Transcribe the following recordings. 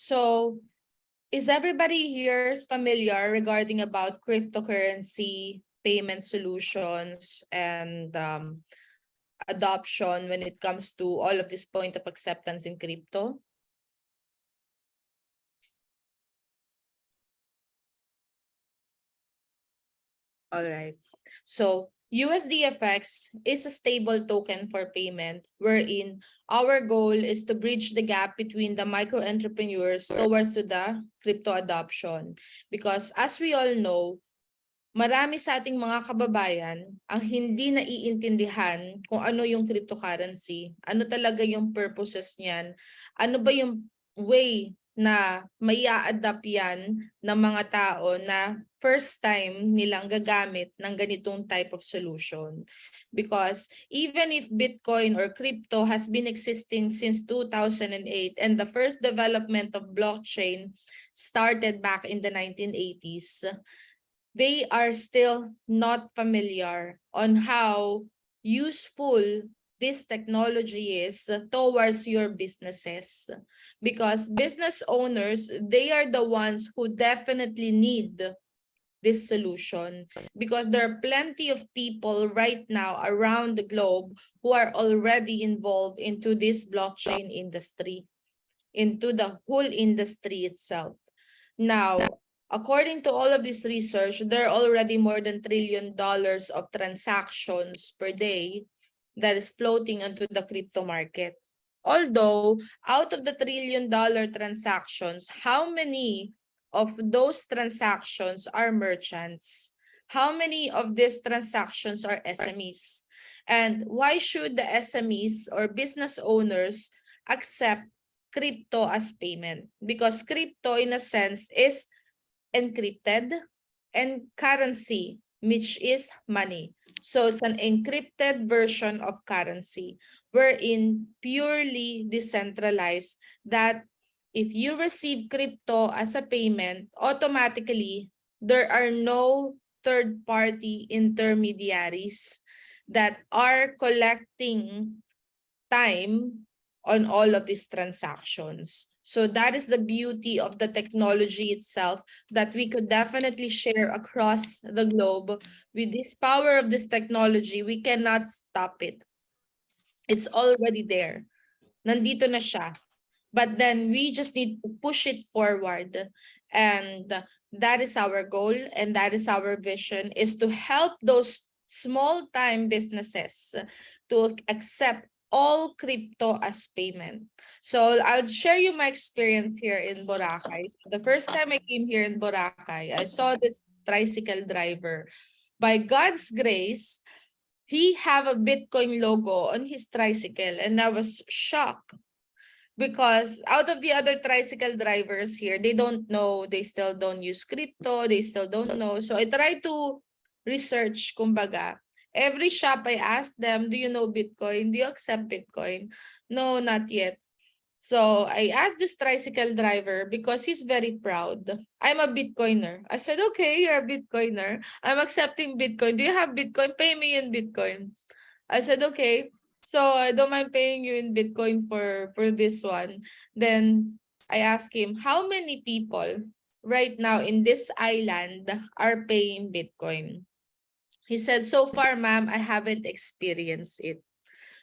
So is everybody here familiar regarding about cryptocurrency payment solutions and adoption when it comes to all of this point of acceptance in crypto? All right. So USDFX is a stable token for payment wherein our goal is to bridge the gap between the micro entrepreneurs towards to the crypto adoption. Because as we all know, marami sa ating mga kababayan ang hindi naiintindihan kung ano yung cryptocurrency, ano talaga yung purposes niyan, ano ba yung way na mai-a-adapt yan ng mga tao na first time nilang gagamit ng ganitong type of solution. Because even if Bitcoin or crypto has been existing since 2008 and the first development of blockchain started back in the 1980s, they are still not familiar on how useful this technology is towards your businesses. Because business owners, they are the ones who definitely need this solution, because there are plenty of people right now around the globe who are already involved into this blockchain industry, into the whole industry itself. Now, according to all of this research, there are already more than $1 trillion of transactions per day that is floating onto the crypto market. Although, out of the $1 trillion transactions, how many of those transactions are merchants? How many of these transactions are SMEs? And why should the SMEs or business owners accept crypto as payment? Because crypto, in a sense, is encrypted and currency, which is money. So it's an encrypted version of currency, wherein purely decentralized, that if you receive crypto as a payment, automatically there are no third-party intermediaries that are collecting time on all of these transactions. So that is the beauty of the technology itself, that we could definitely share across the globe. With this power of this technology, we cannot stop it. It's already there. Nandito na siya. But then we just need to push it forward. And that is our goal, and that is our vision, is to help those small-time businesses to accept all crypto as payment. So I'll share you my experience here in Boracay. So the first time I came here in Boracay, I saw this tricycle driver. By God's grace, he have a Bitcoin logo on his tricycle, and I was shocked. Because out of the other tricycle drivers here, they don't know, they still don't use crypto, they still don't know. So I try to research, kumbaga. Every shop I ask them, do you know Bitcoin? Do you accept Bitcoin? No, not yet. So I asked this tricycle driver because he's very proud. I'm a Bitcoiner. I said, okay, you're a Bitcoiner. I'm accepting Bitcoin. Do you have Bitcoin? Pay me in Bitcoin. I said, okay. So I don't mind paying you in Bitcoin for this one. Then I asked him, how many people right now in this island are paying Bitcoin? He said, so far, ma'am, I haven't experienced it.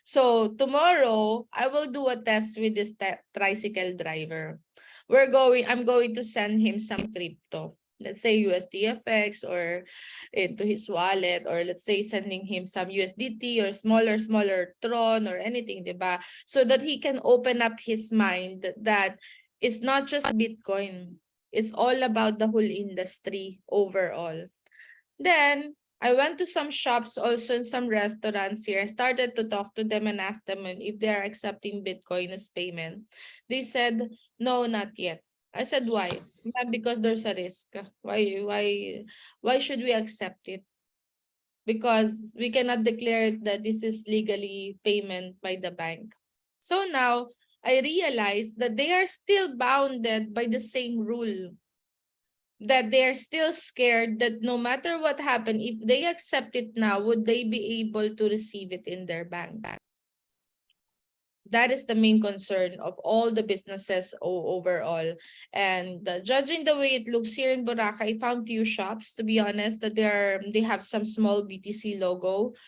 So tomorrow, I will do a test with this tricycle driver. I'm going to send him some crypto. Let's say USDFX or into his wallet, or let's say sending him some USDT or smaller Tron or anything, diba? So that he can open up his mind that it's not just Bitcoin. It's all about the whole industry overall. Then I went to some shops, also in some restaurants here. I started to talk to them and ask them if they are accepting Bitcoin as payment. They said, no, not yet. I said, why? Yeah, because there's a risk. Why should we accept it? Because we cannot declare that this is legally payment by the bank. So now I realized that they are still bounded by the same rule, that they're still scared that no matter what happened, if they accept it now, would they be able to receive it in their bank? That is the main concern of all the businesses overall. And judging the way it looks here in Boracay, I found few shops, to be honest, that they have some small BTC logo,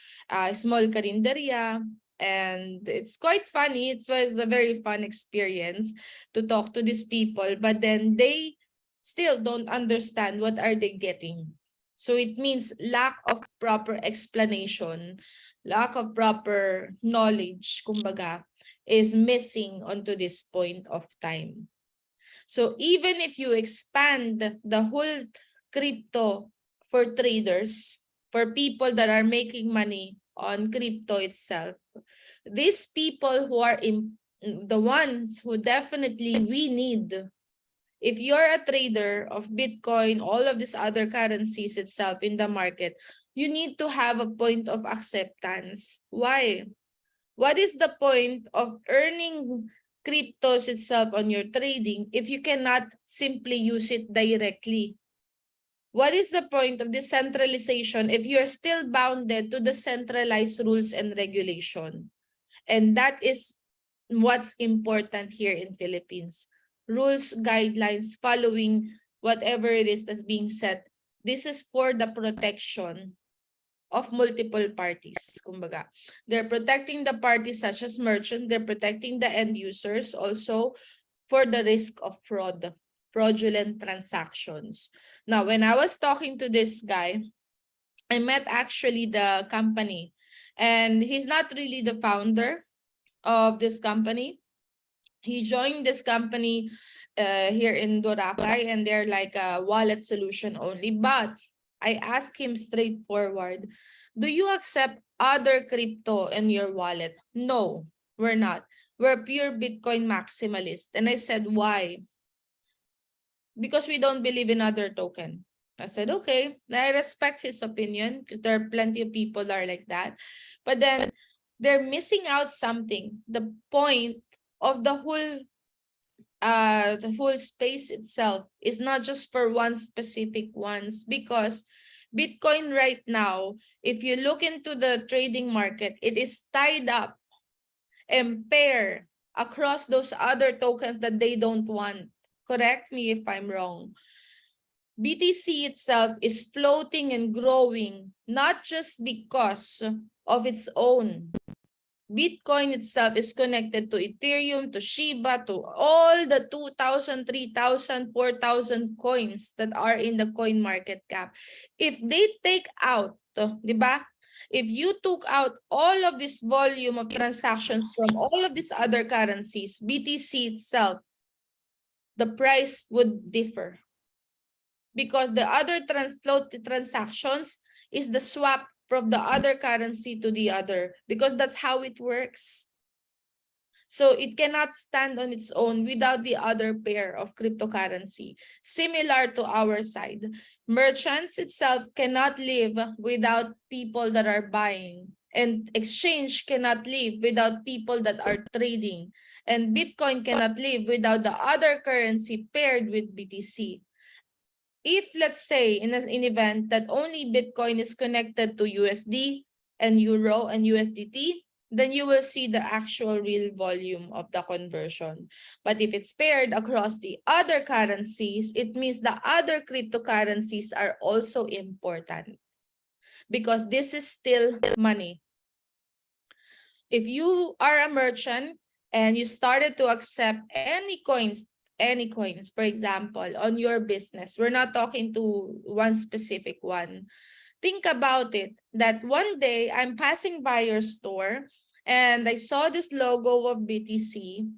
small karinderya, and it's quite funny. It was a very fun experience to talk to these people, but then they still don't understand what are they getting. So it means lack of proper explanation, lack of proper knowledge, kumbaga, is missing onto this point of time. So even if you expand the whole crypto for traders, for people that are making money on crypto itself, these people who are the ones who definitely we need. If you're a trader of Bitcoin, all of these other currencies itself in the market, you need to have a point of acceptance. Why? What is the point of earning cryptos itself on your trading if you cannot simply use it directly? What is the point of decentralization if you're still bounded to the centralized rules and regulation? And that is what's important here in Philippines. Rules, guidelines, following whatever it is that's being set. This is for the protection of multiple parties. Kumbaga, they're protecting the parties such as merchants, they're protecting the end users also for the risk of fraudulent transactions. Now, when I was talking to this guy, I met actually the company, and he's not really the founder of this company. He joined this company here in Boracay, and they're like a wallet solution only. But I asked him straightforward, do you accept other crypto in your wallet? No, we're not. We're pure Bitcoin maximalist. And I said, why? Because we don't believe in other token. I said, okay, I respect his opinion because there are plenty of people that are like that. But then they're missing out something. The point of the whole space itself is not just for one specific ones, because Bitcoin right now, if you look into the trading market, it is tied up and pair across those other tokens that they don't want. Correct me if I'm wrong. BTC itself is floating and growing, not just because of its own. Bitcoin itself is connected to Ethereum, to Shiba, to all the 2,000, 3,000, 4,000 coins that are in the coin market cap. If they take out, di ba? If you took out all of this volume of transactions from all of these other currencies, BTC itself, the price would differ. Because the other transactions is the swap from the other currency to the other, because that's how it works. So it cannot stand on its own without the other pair of cryptocurrency. Similar to our side, merchants itself cannot live without people that are buying, and exchange cannot live without people that are trading, and Bitcoin cannot live without the other currency paired with BTC. If, let's say, in an event that only Bitcoin is connected to USD and Euro and USDT, then you will see the actual real volume of the conversion. But if it's paired across the other currencies, it means the other cryptocurrencies are also important, because this is still money. If you are a merchant and you started to accept any coins, for example, on your business, we're not talking to one specific one. Think about it, that one day I'm passing by your store and I saw this logo of BTC.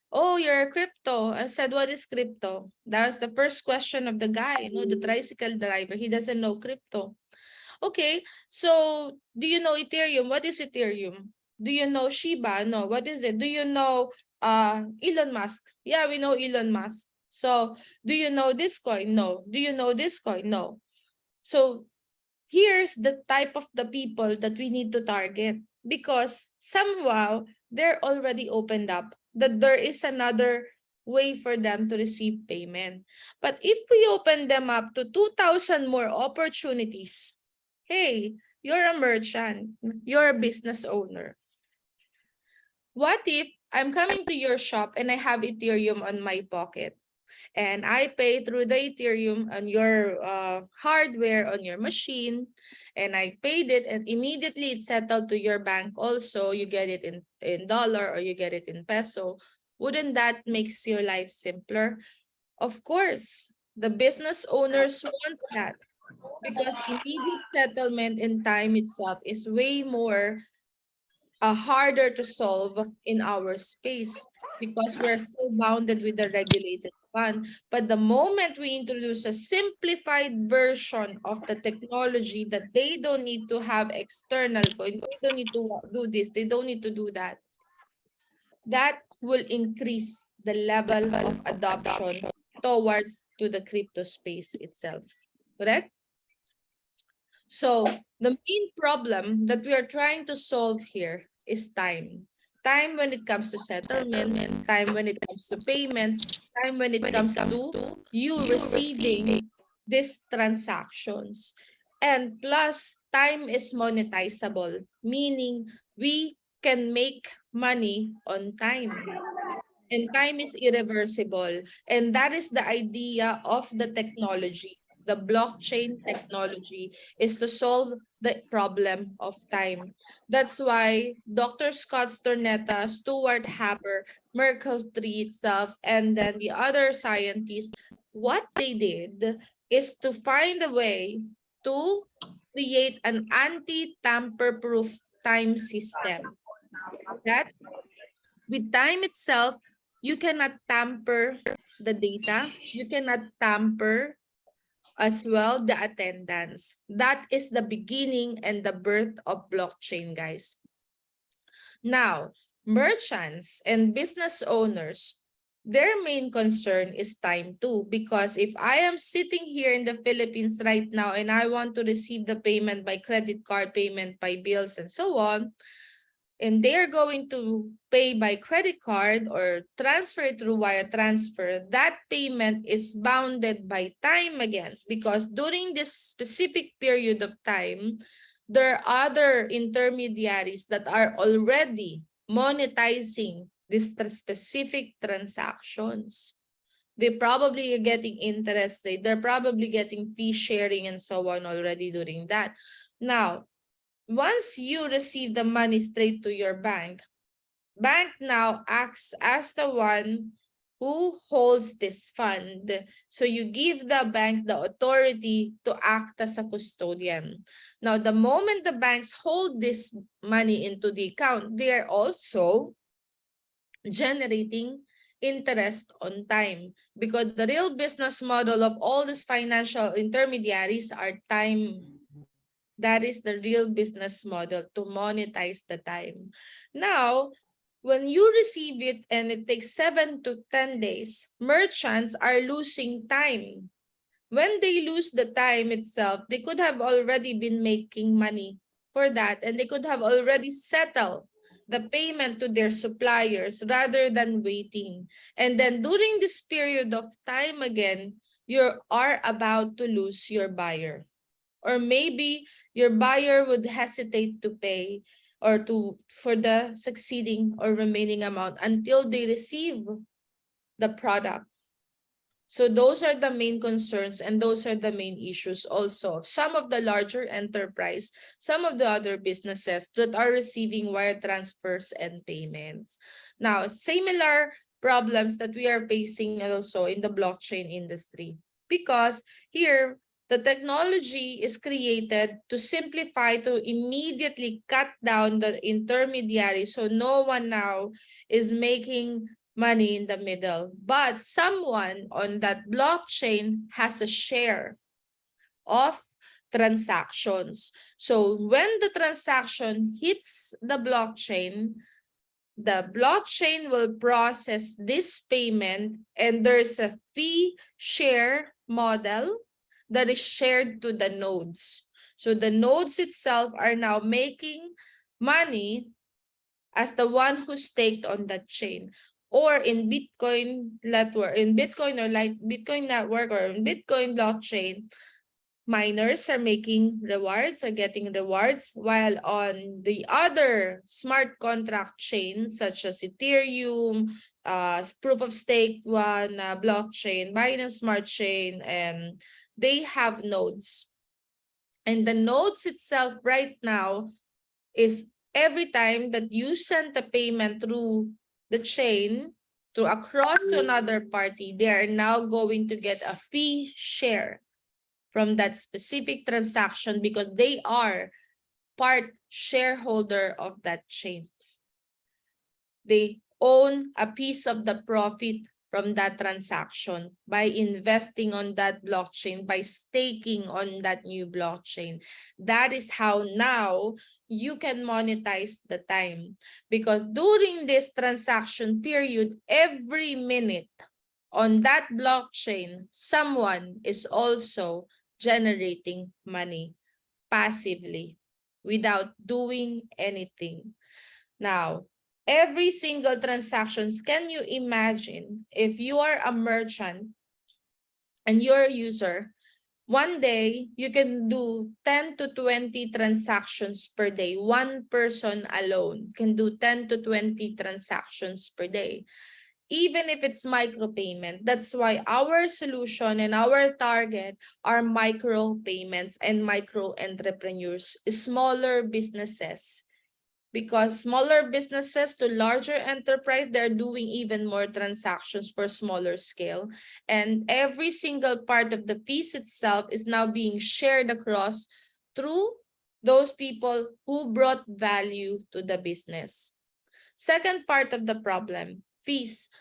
Oh, you're a crypto. I said, what is crypto? That was the first question of the guy, the tricycle driver. He doesn't know crypto. Okay, so do you know Ethereum? What is Ethereum? Do you know Shiba? No. What is it? Do you know Elon Musk? Yeah, we know Elon Musk. So do you know this coin? No. Do you know this coin? No. So here's the type of the people that we need to target, because somehow they're already opened up that there is another way for them to receive payment. But if we open them up to 2,000 more opportunities, hey, you're a merchant, you're a business owner. What if I'm coming to your shop and I have Ethereum on my pocket, and I pay through the Ethereum on your hardware on your machine, and I paid it, and immediately it's settled to your bank also. You get it in dollar, or you get it in peso. Wouldn't that makes your life simpler? Of course, the business owners want that, because immediate settlement in time itself is way more harder to solve in our space, because we're still bounded with the regulated fund. But the moment we introduce a simplified version of the technology, that they don't need to have external coin, they don't need to do this, they don't need to do that, that will increase the level of adoption towards to the crypto space itself. Correct? So the main problem that we are trying to solve here is time. Time when it comes to settlement, time when it comes to payments, time when it comes to you receiving these transactions. And plus, time is monetizable, meaning we can make money on time. And time is irreversible. And that is the idea of the technology. The blockchain technology is to solve the problem of time. That's why Dr. Scott Stornetta, Stuart Haber, Merkle Tree itself, and then the other scientists, what they did is to find a way to create an anti-tamper proof time system that with time itself, you cannot tamper the data. You cannot tamper as well the attendance. That is the beginning and the birth of blockchain, guys. Now, merchants and business owners, their main concern is time too, because if I am sitting here in the Philippines right now and I want to receive the payment by credit card, payment by bills, and so on, and they're going to pay by credit card or transfer it through wire transfer, that payment is bounded by time again, because during this specific period of time, there are other intermediaries that are already monetizing these specific transactions. They probably are getting interest rate, they're probably getting fee sharing and so on already during that. Now, once you receive the money straight to your bank, bank now acts as the one who holds this fund. So you give the bank the authority to act as a custodian. Now, the moment the banks hold this money into the account, they are also generating interest on time, because the real business model of all these financial intermediaries are time. That is the real business model, to monetize the time. Now, when you receive it and it takes 7 to 10 days, merchants are losing time. When they lose the time itself, they could have already been making money for that, and they could have already settled the payment to their suppliers rather than waiting. And then during this period of time again, you are about to lose your buyer. Or maybe your buyer would hesitate to pay or to for the succeeding or remaining amount until they receive the product. So those are the main concerns, and those are the main issues also of some of the larger enterprise, some of the other businesses that are receiving wire transfers and payments. Now, similar problems that we are facing also in the blockchain industry, because here the technology is created to simplify, to immediately cut down the intermediary, so no one now is making money in the middle, but someone on that blockchain has a share of transactions. So when the transaction hits the blockchain will process this payment, and there's a fee share model that is shared to the nodes. So the nodes itself are now making money as the one who staked on that chain. Or in Bitcoin network, in Bitcoin or like Bitcoin network or in Bitcoin blockchain, miners are making rewards, are getting rewards, while on the other smart contract chains such as Ethereum, proof of stake one, blockchain, Binance Smart Chain, and they have nodes. And the nodes itself right now is every time that you send the payment through the chain to across to another party, they are now going to get a fee share from that specific transaction because they are part shareholder of that chain. They own a piece of the profit from that transaction by investing on that blockchain, by staking on that new blockchain. That is how now you can monetize the time. Because during this transaction period, every minute on that blockchain, someone is also generating money passively without doing anything. Now, every single transactions, can you imagine if you are a merchant and you're a user, one day you can do 10 to 20 transactions per day. One person alone can do 10 to 20 transactions per day, even if it's micropayment. That's why our solution and our target are micro payments and micro entrepreneurs, smaller businesses. Because smaller businesses to larger enterprise, they're doing even more transactions for smaller scale. And every single part of the piece itself is now being shared across through those people who brought value to the business. Second part of the problem, fees.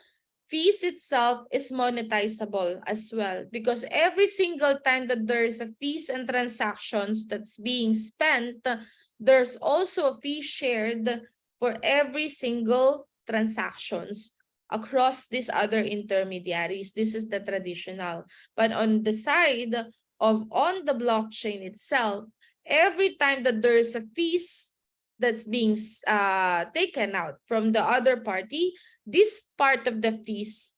Fees itself is monetizable as well because every single time that there is a fees and transactions that's being spent, there's also a fee shared for every single transactions across these other intermediaries. This is the traditional. But on the side of on the blockchain itself, every time that there's a fees that's being taken out from the other party, this part of the fees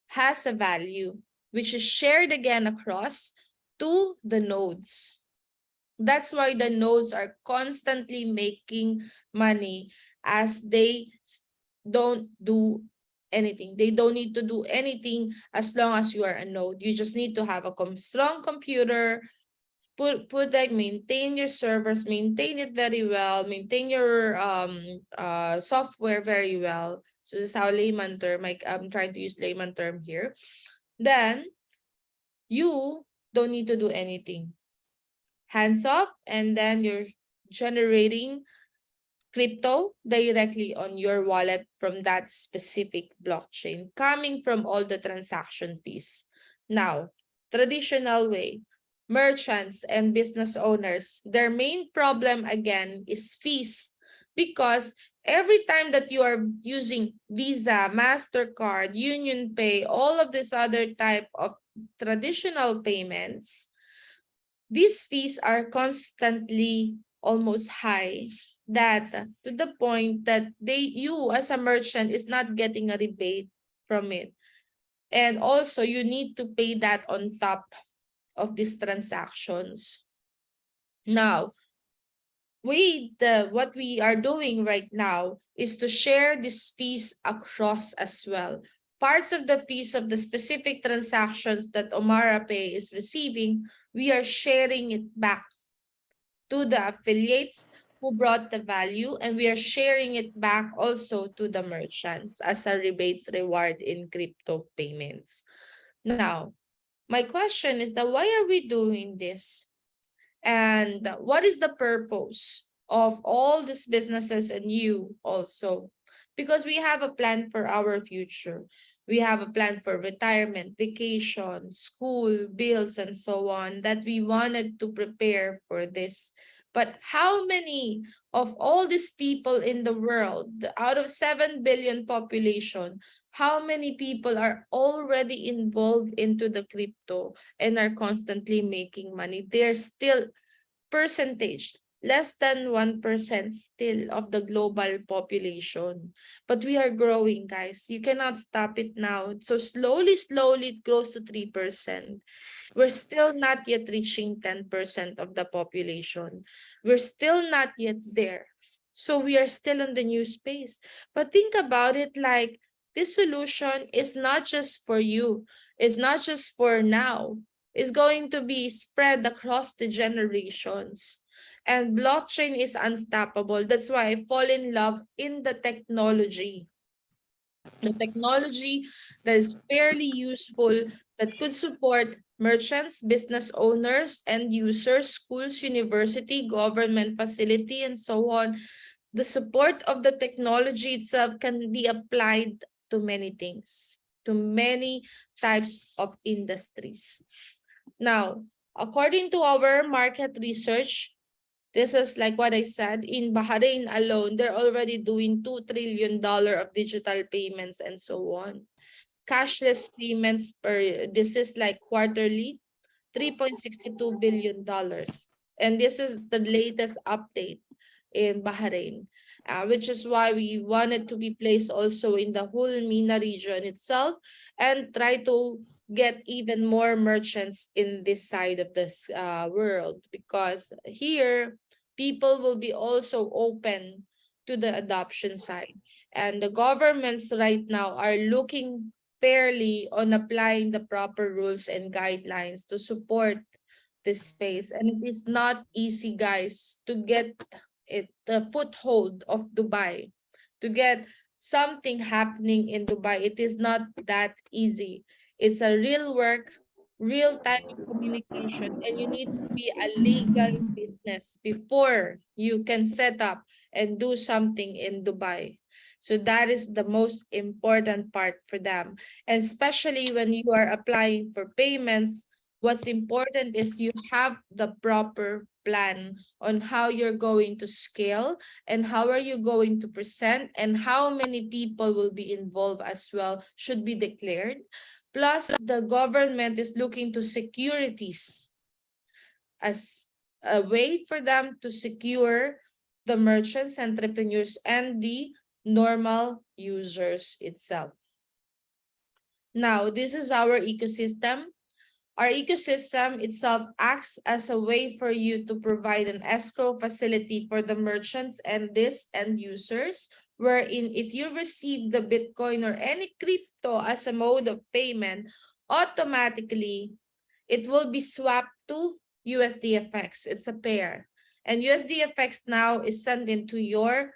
has a value, which is shared again across to the nodes. That's why the nodes are constantly making money as they don't do anything. They don't need to do anything as long as you are a node. You just need to have a strong computer, maintain your servers, maintain it very well, maintain your software very well. So this is how layman term, like I'm trying to use layman term here. Then you don't need to do anything. Hands off, and then you're generating crypto directly on your wallet from that specific blockchain, coming from all the transaction fees. Now, traditional way, merchants and business owners, their main problem again is fees, because every time that you are using Visa, MasterCard, Union Pay, all of this other type of traditional payments, these fees are constantly almost high, that to the point that you as a merchant is not getting a rebate from it. And also you need to pay that on top of these transactions. Now, what we are doing right now is to share these fees across as well. Parts of the fees of the specific transactions that OmaraPay is receiving, we are sharing it back to the affiliates who brought the value, and we are sharing it back also to the merchants as a rebate reward in crypto payments. Now, my question is that why are we doing this? And what is the purpose of all these businesses and you also? Because we have a plan for our future. We have a plan for retirement, vacation, school, bills, and so on, that we wanted to prepare for this. But how many of all these people in the world, out of 7 billion population, how many people are already involved into the crypto and are constantly making money? There's still percentage, less than 1% still of the global population. But we are growing, guys. You cannot stop it now. So slowly, slowly, it grows to 3%. We're still not yet reaching 10% of the population. We're still not yet there. So we are still in the new space. But think about it like this solution is not just for you, it's not just for now. It's going to be spread across the generations. And blockchain is unstoppable. That's why I fall in love in the technology that is fairly useful, that could support merchants, business owners, end users, schools, university, government facility, and so on. The support of the technology itself can be applied to many things, to many types of industries. Now, according to our market research, this is like what I said, in Bahrain alone, they're already doing $2 trillion of digital payments and so on. Cashless payments this is like quarterly, $3.62 billion. And this is the latest update in Bahrain, which is why we wanted to be placed also in the whole MENA region itself and try to get even more merchants in this side of this world, because here people will be also open to the adoption side. And the governments right now are looking fairly on applying the proper rules and guidelines to support this space. And it is not easy, guys, to get the foothold of Dubai, to get something happening in Dubai. It is not that easy. It's a real work, real time communication, and you need to be a legal business before you can set up and do something in Dubai. So that is the most important part for them. And especially when you are applying for payments, what's important is you have the proper plan on how you're going to scale and how are you going to present and how many people will be involved as well should be declared. Plus, the government is looking to securities as a way for them to secure the merchants, entrepreneurs, and the normal users itself. Now, this is our ecosystem. Our ecosystem itself acts as a way for you to provide an escrow facility for the merchants and this end users, wherein if you receive the Bitcoin or any crypto as a mode of payment, automatically it will be swapped to USDFX. It's a pair. And USDFX now is sent into your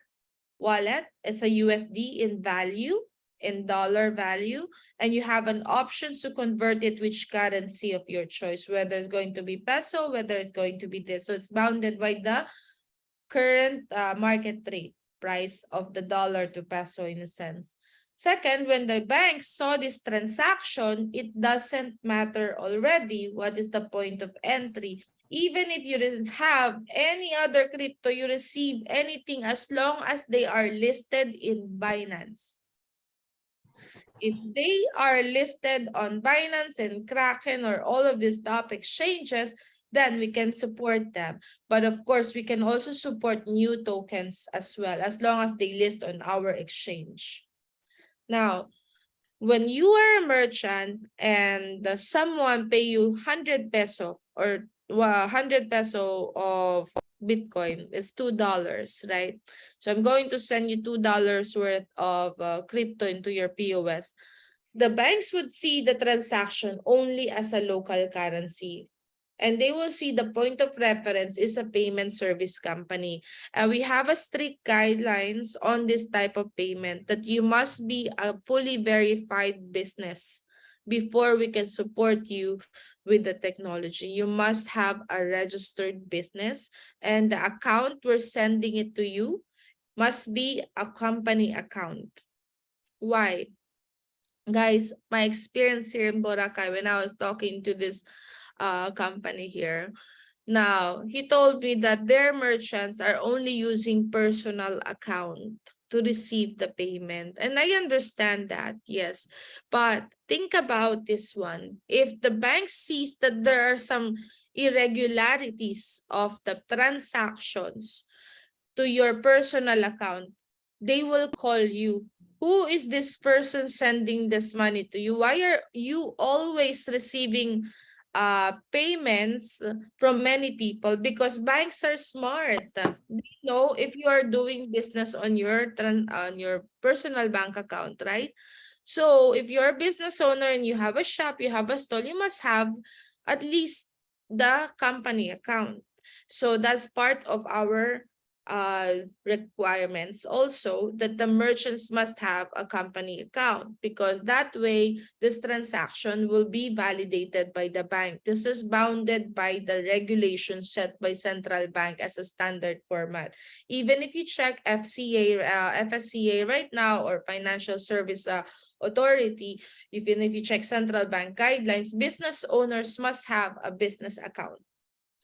wallet. It's a USD in value, in dollar value, and you have an option to convert it which currency of your choice, whether it's going to be peso, whether it's going to be this. So it's bounded by the current market rate price of the dollar to peso in a sense. Second, when the banks saw this transaction, it doesn't matter already what is the point of entry. Even if you didn't have any other crypto, you receive anything as long as they are listed in Binance. If they are listed on Binance and Kraken or all of these top exchanges, then we can support them. But of course, we can also support new tokens as well, as long as they list on our exchange. Now, when you are a merchant and someone pay you 100 peso or 100 peso of Bitcoin, it's $2, right? So I'm going to send you $2 worth of crypto into your POS. The banks would see the transaction only as a local currency. And they will see the point of reference is a payment service company. And we have a strict guidelines on this type of payment that you must be a fully verified business before we can support you with the technology. You must have a registered business, and the account we're sending it to you must be a company account. Why? Guys, my experience here in Boracay when I was talking to this company here. Now, he told me that their merchants are only using personal account to receive the payment. And I understand that, yes. But think about this one. If the bank sees that there are some irregularities of the transactions to your personal account, they will call you. Who is this person sending this money to you? Why are you always receiving payments from many people? Because banks are smart. They know if you are doing business on your personal bank account, right? So if you're a business owner and you have a shop, you have a stall, you must have at least the company account. So that's part of our requirements also, that the merchants must have a company account, because that way this transaction will be validated by the bank. This is bounded by the regulations set by central bank as a standard format. Even if you check FSCA right now, or Financial Service Authority, even if you check central bank guidelines, business owners must have a business account.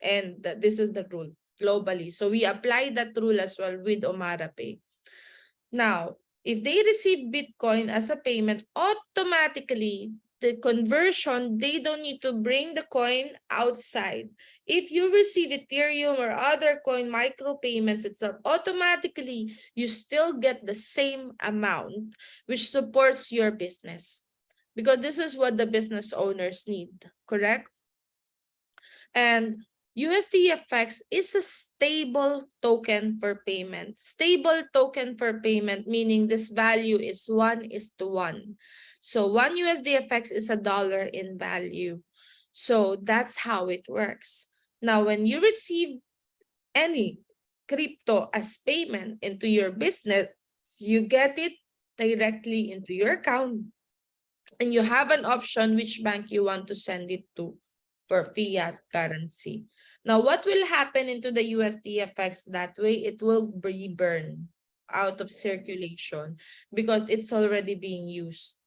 And this is the rule globally. So we apply that rule as well with OmaraPay. Now, if they receive Bitcoin as a payment, automatically the conversion, they don't need to bring the coin outside. If you receive Ethereum or other coin micropayments itself, automatically you still get the same amount, which supports your business. Because this is what the business owners need, correct? And USDFX is a stable token for payment. Stable token for payment, meaning this value is 1:1. So 1 USDFX is $1 in value. So that's how it works. Now, when you receive any crypto as payment into your business, you get it directly into your account. And you have an option which bank you want to send it to for fiat currency. Now, what will happen into the USDFX that way? It will be burned out of circulation because it's already being used.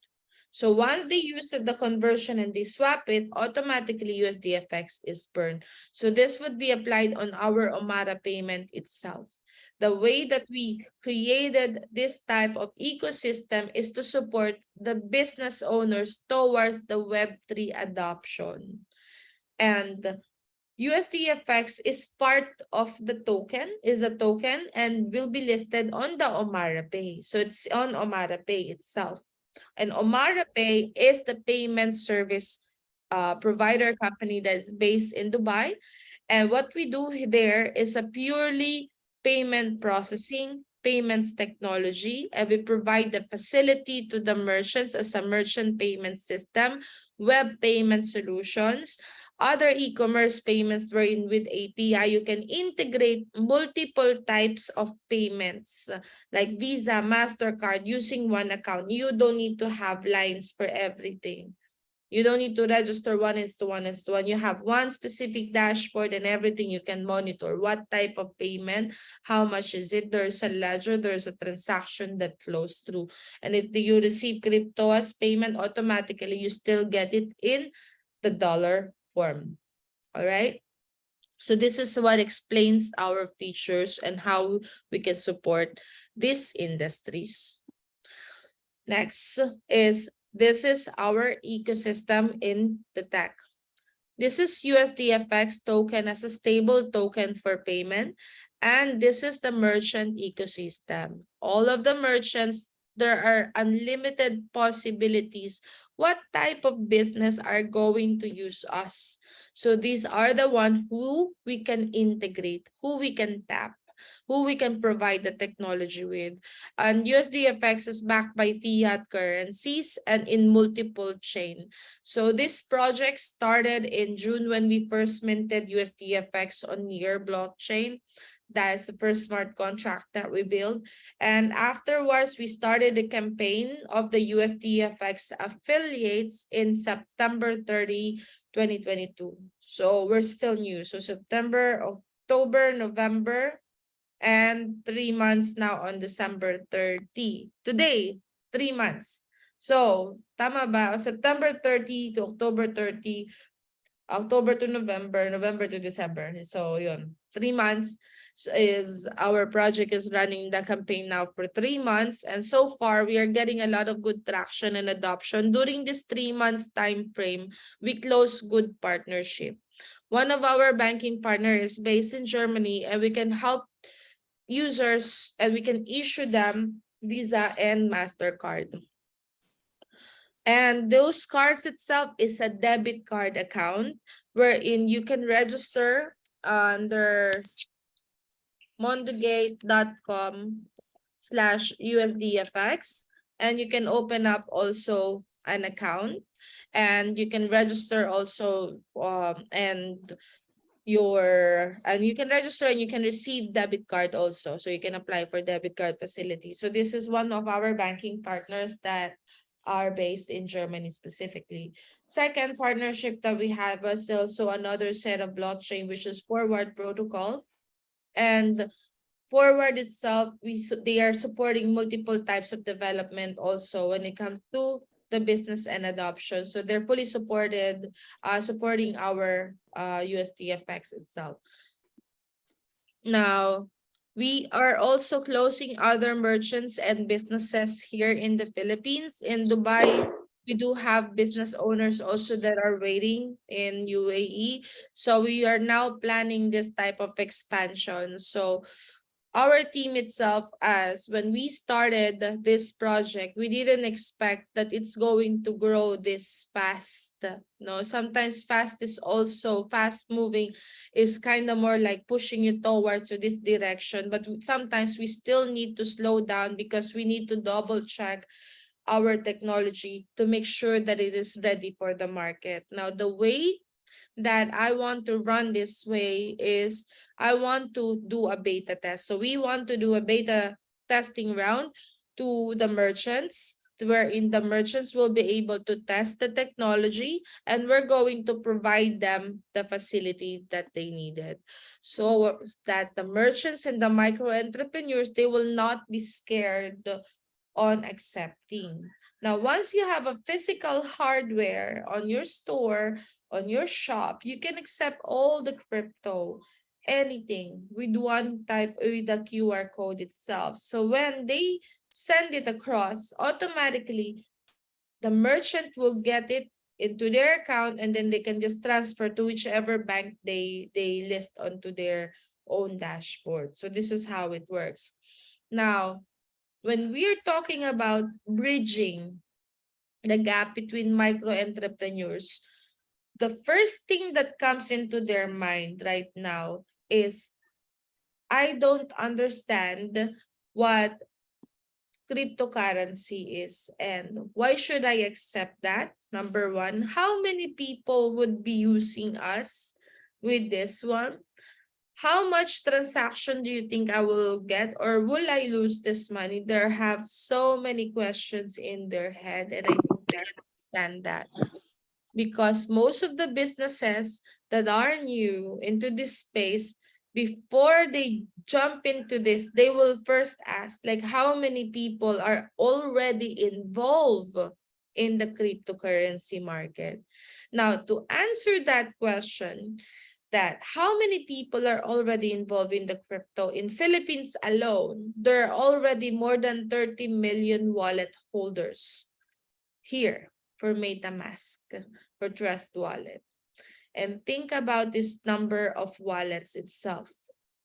So once they use the conversion and they swap it, automatically USDFX is burned. So this would be applied on our Omara payment itself. The way that we created this type of ecosystem is to support the business owners towards the Web3 adoption. And USDFX is part of the token, and will be listed on the OmaraPay. So it's on OmaraPay itself. And OmaraPay is the payment service provider company that's based in Dubai. And what we do there is a purely payment processing, payments technology, and we provide the facility to the merchants as a merchant payment system, web payment solutions, other e-commerce payments wherein with API, you can integrate multiple types of payments like Visa, MasterCard using one account. You don't need to have lines for everything. You don't need to register 1:1:1. You have one specific dashboard and everything you can monitor. What type of payment, how much is it? There's a ledger, there's a transaction that flows through. And if you receive crypto as payment, automatically you still get it in the dollar form. All right. So this is what explains our features and how we can support these industries. Next is, this is our ecosystem in the tech. This is USDFX token as a stable token for payment. And this is the merchant ecosystem. All of the merchants, there are unlimited possibilities. What type of business are going to use us? So these are the one who we can integrate, who we can tap, who we can provide the technology with. And USDFX is backed by fiat currencies and in multiple chain. So this project started in June when we first minted USDFX on your blockchain. That's the first smart contract that we built. And afterwards, we started the campaign of the USDFX affiliates in September 30, 2022. So we're still new. So September, October, November, and 3 months now on December 30. Today, 3 months. So, tama ba? September 30 to October 30, October to November, November to December. So, yun. 3 months is our project is running the campaign now for 3 months. And so far, we are getting a lot of good traction and adoption. During this 3 months time frame, we close good partnership. One of our banking partners is based in Germany, and we can help users and we can issue them Visa and MasterCard. And those cards itself is a debit card account wherein you can register under mondogate.com/USDFX, and you can open up also an account, and you can register also and you can register and you can receive debit card also, so you can apply for debit card facility. So this is one of our banking partners that are based in Germany specifically. Second partnership that we have is also another set of blockchain, which is Forward Protocol. And Forward itself, they are supporting multiple types of development also when it comes to the business and adoption. So they're fully supporting our USDFX itself. Now, we are also closing other merchants and businesses here in the Philippines. In Dubai, we do have business owners also that are waiting in UAE. So we are now planning this type of expansion. So our team itself, as when we started this project, we didn't expect that it's going to grow this fast. No, sometimes fast is also fast moving is kind of more like pushing you towards to this direction, but sometimes we still need to slow down because we need to double check our technology to make sure that it is ready for the market. Now, the way that I want to run this way is I want to do a beta test. So we want to do a beta testing round to the merchants, wherein the merchants will be able to test the technology, and we're going to provide them the facility that they needed, so that the merchants and the micro entrepreneurs, they will not be scared on accepting. Now, once you have a physical hardware on your store, on your shop, you can accept all the crypto, anything with one type with the QR code itself. So when they send it across, automatically the merchant will get it into their account, and then they can just transfer to whichever bank they list onto their own dashboard. So this is how it works. Now, when we're talking about bridging the gap between micro entrepreneurs, the first thing that comes into their mind right now is, I don't understand what cryptocurrency is and why should I accept that? Number one, how many people would be using us with this one? How much transaction do you think I will get, or will I lose this money? There have so many questions in their head, and I think I understand that, because most of the businesses that are new into this space, before they jump into this, they will first ask, like, how many people are already involved in the cryptocurrency market? Now, to answer that question, that how many people are already involved in the crypto, in Philippines alone, there are already more than 30 million wallet holders here for MetaMask, for Trust Wallet. And think about this number of wallets itself.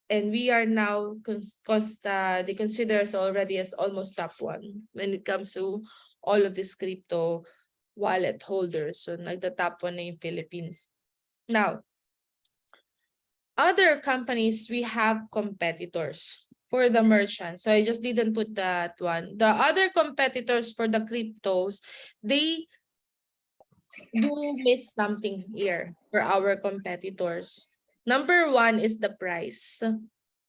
And we are now, they consider us already as almost top one when it comes to all of these crypto wallet holders. So the top one in Philippines. Now, other companies, we have competitors for the merchants. So I just didn't put that one. The other competitors for the cryptos, they do miss something here for our competitors. Number one is the price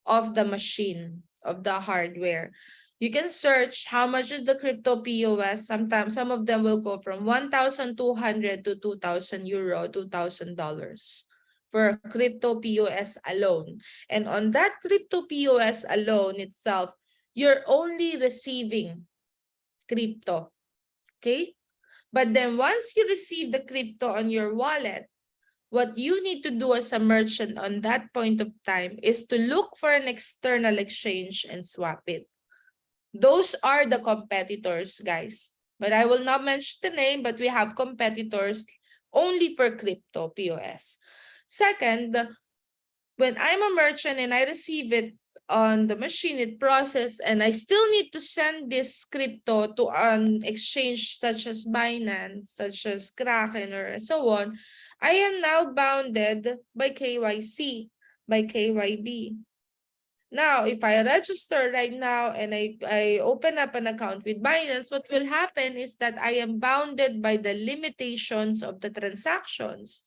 of the machine, of the hardware. You can search how much is the crypto POS. Sometimes some of them will go from 1,200 to 2,000 euro, $2,000 for a crypto POS alone. And on that crypto POS alone itself, you're only receiving crypto. Okay? But then once you receive the crypto on your wallet, what you need to do as a merchant on that point of time is to look for an external exchange and swap it. Those are the competitors, guys. But I will not mention the name, but we have competitors only for crypto POS. Second, when I'm a merchant and I receive it on the machine, it process, and I still need to send this crypto to an exchange such as Binance, such as Kraken, or so on, I am now bounded by KYC, by KYB. Now, if I register right now and I open up an account with Binance, what will happen is that I am bounded by the limitations of the transactions.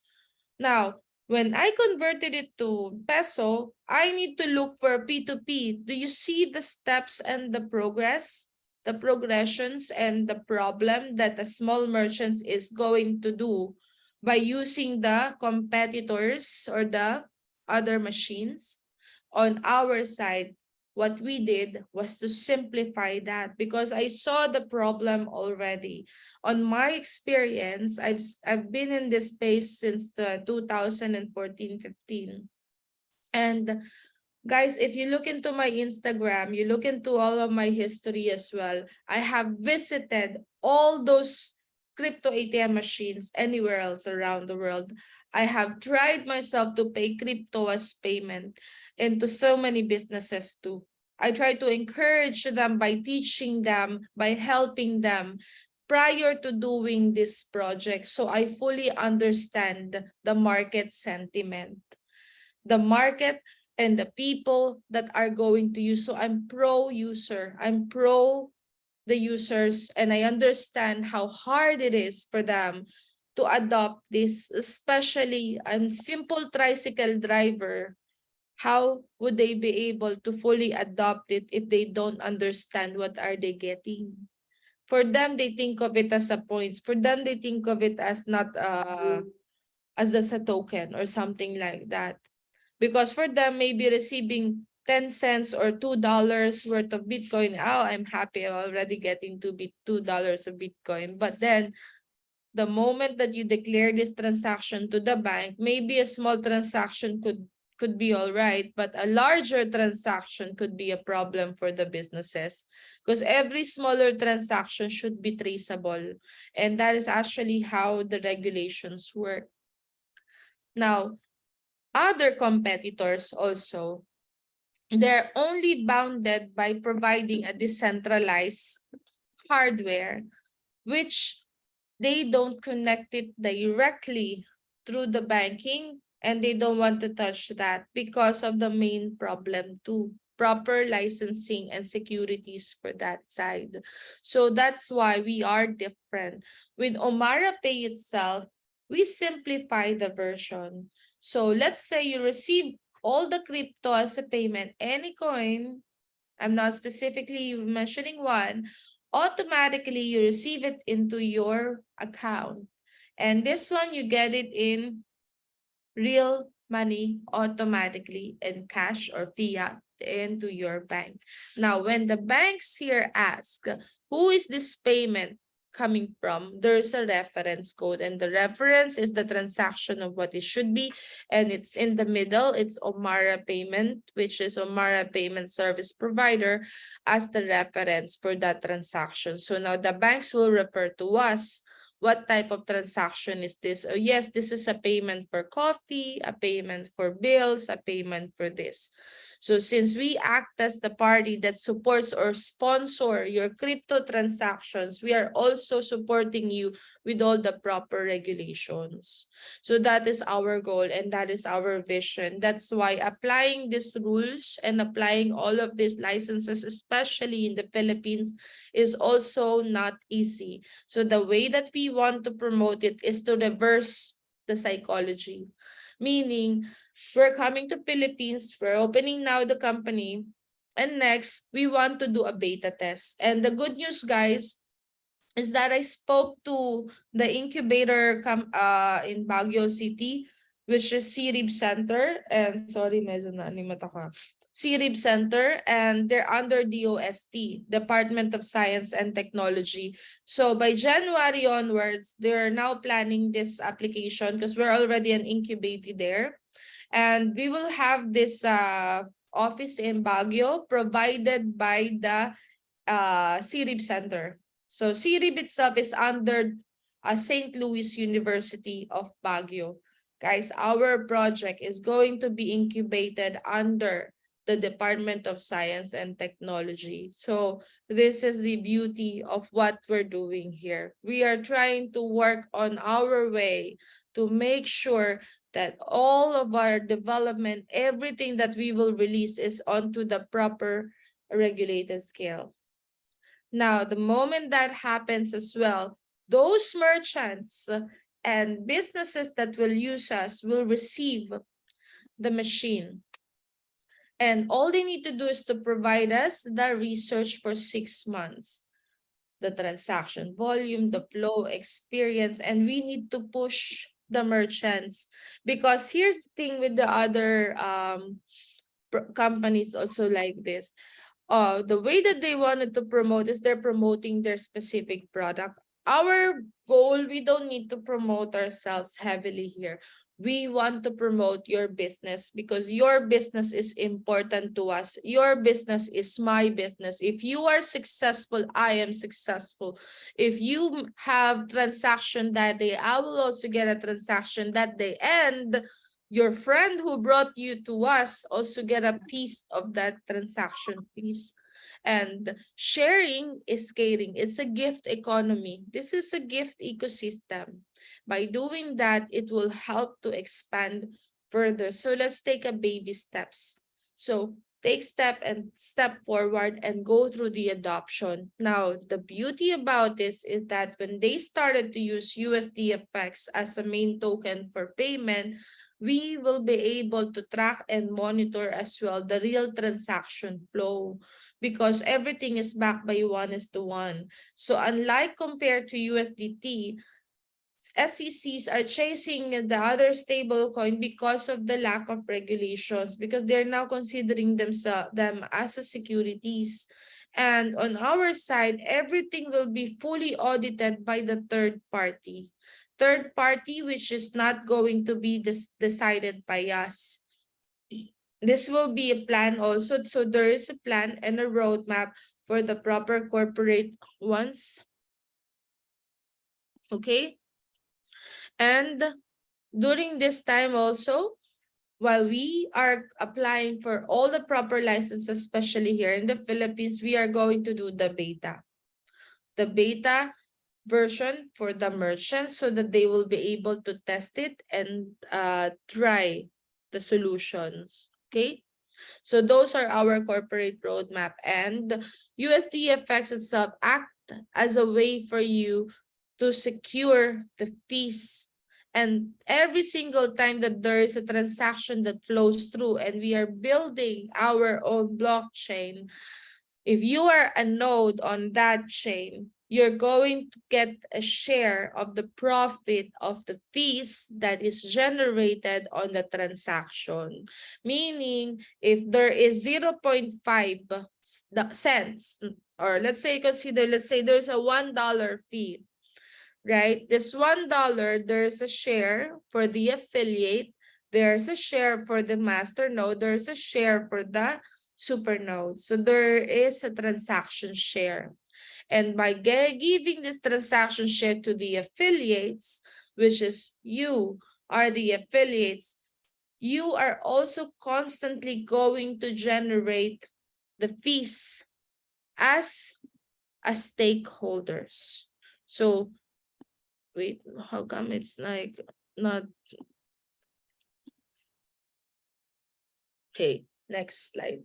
Now, when I converted it to peso, I need to look for P2P. Do you see the steps and the progress, the progressions and the problem that a small merchants is going to do by using the competitors or the other machines? On our side, what we did was to simplify that because I saw the problem already. On my experience, I've been in this space since the 2014-15. And guys, if you look into my Instagram, you look into all of my history as well, I have visited all those crypto ATM machines anywhere else around the world. I have tried myself to pay crypto as payment into so many businesses too. I try to encourage them by teaching them, by helping them prior to doing this project. So I fully understand the market sentiment, the market and the people that are going to use. So I'm pro user. I'm pro the users, and I understand how hard it is for them to adopt this, especially a simple tricycle driver. How would they be able to fully adopt it if they don't understand what are they getting? For them, they think of it as a points. For them, they think of it as not as a token or something like that. Because for them, maybe receiving 10 cents or $2 worth of Bitcoin, oh, I'm happy, I'm already getting $2 of Bitcoin. But then the moment that you declare this transaction to the bank, maybe a small transaction could be all right, but a larger transaction could be a problem for the businesses because every smaller transaction should be traceable. And that is actually how the regulations work. Now, other competitors also, they're only bounded by providing a decentralized hardware, which they don't connect it directly through the banking, and they don't want to touch that because of the main problem too, proper licensing and securities for that side. So that's why we are different. With OmaraPay itself, we simplify the version. So let's say you receive all the crypto as a payment, any coin, I'm not specifically mentioning one, automatically you receive it into your account. And this one, you get it in real money automatically in cash or fiat into your bank. Now, when the banks here ask, who is this payment coming from? There's a reference code, and the reference is the transaction of what it should be, and it's in the middle. It's Omara Payment, which is Omara Payment Service Provider, as the reference for that transaction. So now the banks will refer to us. What type of transaction is this? Oh, yes, this is a payment for coffee, a payment for bills, a payment for this. So since we act as the party that supports or sponsor your crypto transactions, we are also supporting you with all the proper regulations. So that is our goal and that is our vision. That's why applying these rules and applying all of these licenses, especially in the Philippines, is also not easy. So the way that we want to promote it is to reverse the psychology. Meaning, we're coming to Philippines, we're opening now the company, and next, we want to do a beta test. And the good news, guys, is that I spoke to the incubator in Baguio City, which is CRIB Center. And sorry, medyo naanimat ako. CRIB Center, and they're under DOST, Department of Science and Technology. So by January onwards, they're now planning this application because we're already an incubator there. And we will have this office in Baguio provided by the CRIB Center. So CRIB itself is under St. Louis University of Baguio. Guys, our project is going to be incubated under the Department of Science and Technology. So this is the beauty of what we're doing here. We are trying to work on our way to make sure that all of our development, everything that we will release is onto the proper regulated scale. Now, the moment that happens as well, those merchants and businesses that will use us will receive the machine. And all they need to do is to provide us the research for 6 months, the transaction volume, the flow experience, and we need to push the merchants. Because here's the thing with the other companies also like this. The way that they wanted to promote is they're promoting their specific product. Our goal, we don't need to promote ourselves heavily here. We want to promote your business because your business is important to us. Your business is my business. If you are successful, I am successful. If you have transaction that day, I will also get a transaction that day. And your friend who brought you to us also get a piece of that transaction piece. And sharing is caring. It's a gift economy. This is a gift ecosystem. By doing that, it will help to expand further. So let's take a baby steps. So take step forward and go through the adoption. Now, the beauty about this is that when they started to use USDFX as a main token for payment, we will be able to track and monitor as well the real transaction flow because everything is backed by 1:1. So unlike compared to USDT, SECs are chasing the other stable coin because of the lack of regulations, because they're now considering them as a securities. And on our side, everything will be fully audited by the third party. Third party, which is not going to be decided by us. This will be a plan also. So there is a plan and a roadmap for the proper corporate ones. Okay. And during this time also, while we are applying for all the proper licenses, especially here in the Philippines, we are going to do the beta. The beta version for the merchants so that they will be able to test it and try the solutions. Okay. So those are our corporate roadmap, and USDFX itself act as a way for you to secure the fees. And every single time that there is a transaction that flows through and we are building our own blockchain, if you are a node on that chain, you're going to get a share of the profit of the fees that is generated on the transaction. Meaning, if there is 0.5 cents, or let's say there's a $1 fee, right? This $1, there's a share for the affiliate, there's a share for the master node, there's a share for the super node. So there is a transaction share. And by giving this transaction share to the affiliates, which is you are the affiliates, you are also constantly going to generate the fees as a stakeholders. So wait, how come it's like not okay? Next slide.